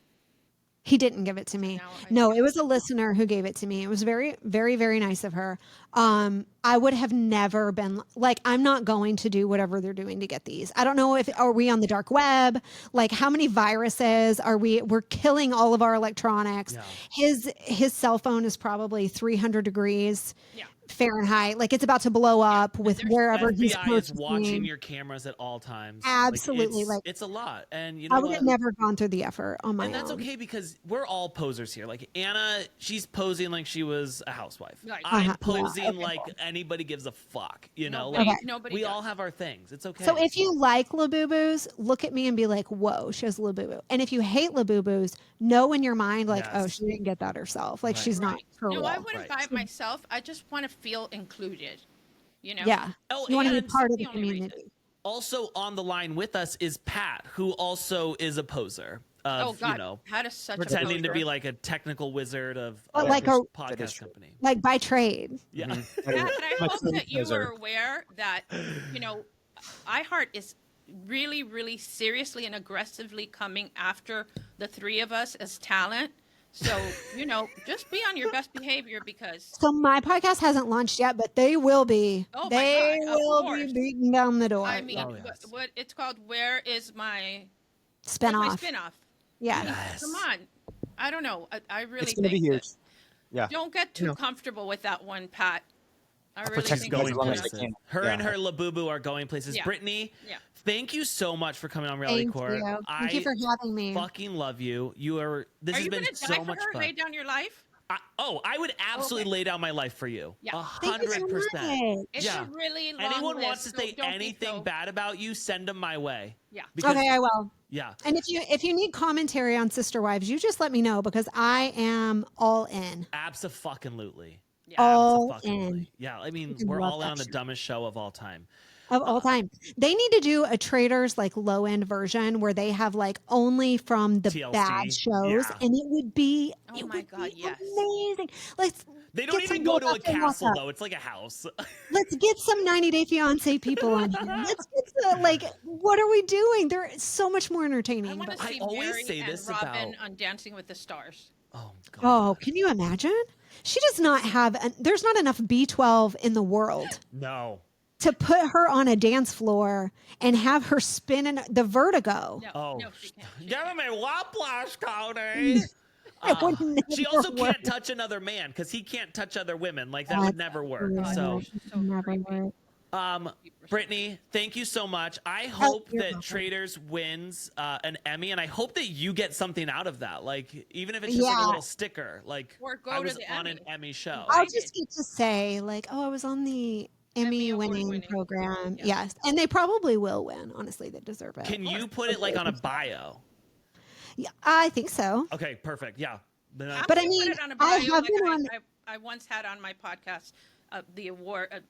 He didn't give it to me. Now I No, get it was a listener who gave it to me. It was very, very, very nice of her. I would have never been like, I'm not going to do whatever they're doing to get these. I don't know are we on the dark web? Like how many viruses we're killing all of our electronics. Yeah. His cell phone is probably 300 degrees. Yeah. Fahrenheit, like it's about to blow up with there's wherever he's FBI is purchasing. watching your cameras at all times. Absolutely, like like- it's a lot, and you know I would what? have never gone through the effort on my And that's own. okay because we're all posers here. Like Anna, she's posing like she was a housewife. Right. I'm Yeah, posing okay, like anybody gives a fuck. You know, Nobody, like nobody we does. all have our things. It's okay. So if you like Labubus, look at me and be like, whoa, she has Labubu. And if you hate Labubus, know in your mind, like, Yes. oh, she didn't get that herself. Like, Right. she's not for No, real. I wouldn't Right. buy it myself. I just want to feel included. Yeah. Oh, You want to be and part of the the only reason. community. also on the line with us is Pat, who also is a poser. Oh Of, God, you know, how does such pretending a to be poser- like a technical wizard of But like this a- That is podcast true. company. Like by trade. Yeah. Yeah, and I My hope favorite that you poser. were aware that iHeart is really, really seriously and aggressively coming after the three of us as talent. So, just be on your best behavior because So my podcast hasn't launched yet, but they will be. Oh my they God, of will course. be beating down the door. I mean, Oh, yes. what it's called? Where is my Spinoff. spinoff? Yeah. Yes. Come on, I don't know. I really It's gonna be think huge. that- Yeah. Don't get too comfortable with that one, Pat. I really protect think you guys Going as long as I places. can. Her Yeah. and her Labubu are going places. Yeah. Brittany, Yeah. thank you so much for coming on Reality Thank Court. you. Thank you for having me. Fucking love you. You are. This Are has you been going to die so for much her? fun. Lay down your life? I would absolutely lay down my life for you. Yeah. Thank you so 100%. much. It's Yeah. a really long Anyone list, wants to so say don't be anything so- bad about you, send them my way. Yeah. Because, Okay, I will. yeah. And if you need commentary on Sister Wives, you just let me know because I am all in. Abso-fucking-lutely. Yeah. All Abso-fucking-lutely. in. Yeah, I mean, Fucking we're love all in that on the shit. dumbest show of all time. Of all time. They need to do a Traitors like low end version where they have like only from the TLC, bad shows, yeah. and it would be Oh my God, yes. amazing. Let's They don't get even some go to a Blowups and castle, WhatsApp. though. It's like a house. Let's get some 90 Day Fiance people on here. Let's get the, like, what are we doing? They're so much more I entertaining. want But, to I see always Mary say and this Robin about- on Dancing with the Stars. Oh, God. oh, can you imagine? She does not have. There's not enough B12 in the world No. to put her on a dance floor and have her spin in the vertigo. No, Oh, no, she can't. give me whiplash, Cody. It would She never also work. can't touch another man because he can't touch other women. Like that would That's never work. weird. So, So Never creepy. work. Brittany, thank you so much. I hope you're that welcome. Traitors wins an Emmy, and I hope that you get something out of that. Like even if it's just like a Yeah. little sticker. Like Or go I to was the on Emmy. an Emmy show. I'll just get to say, like, oh, I was on the Emmy Award-winning. winning program. Yeah. Yes. And they probably will win. Honestly, they deserve it. Can you put it like on a bio? Yeah, I think so. Okay, perfect. Yeah. Then I'm But gonna I mean, put it on a I bio, have like been on. I once had on my podcast the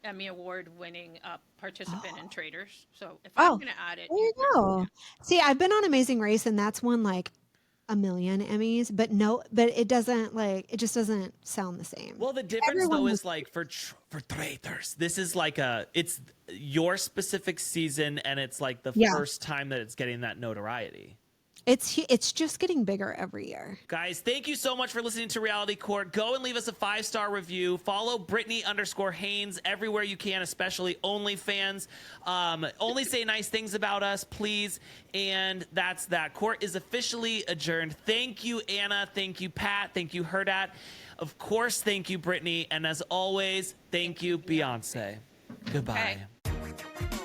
Emmy award-winning participant in Traitors. So if I'm Oh, going to add it, there you go. See, I've been on Amazing Race, and that's won like a million Emmys, but it doesn't it just doesn't sound the same. Well, the difference Everyone though was- is like for Traitors, this is like it's your specific season, and it's like the Yeah. first time that it's getting that notoriety. It's just getting bigger every year. Guys, thank you so much for listening to Reality Court. Go and leave us a 5-star review. Follow Britney_Haynes everywhere you can, especially OnlyFans. Only say nice things about us, please. And that's that. Court is officially adjourned. Thank you, Anna. Thank you, Pat. Thank you, Herdat. Of course, thank you, Britney. And as always, thank you, Beyonce. Goodbye. Okay.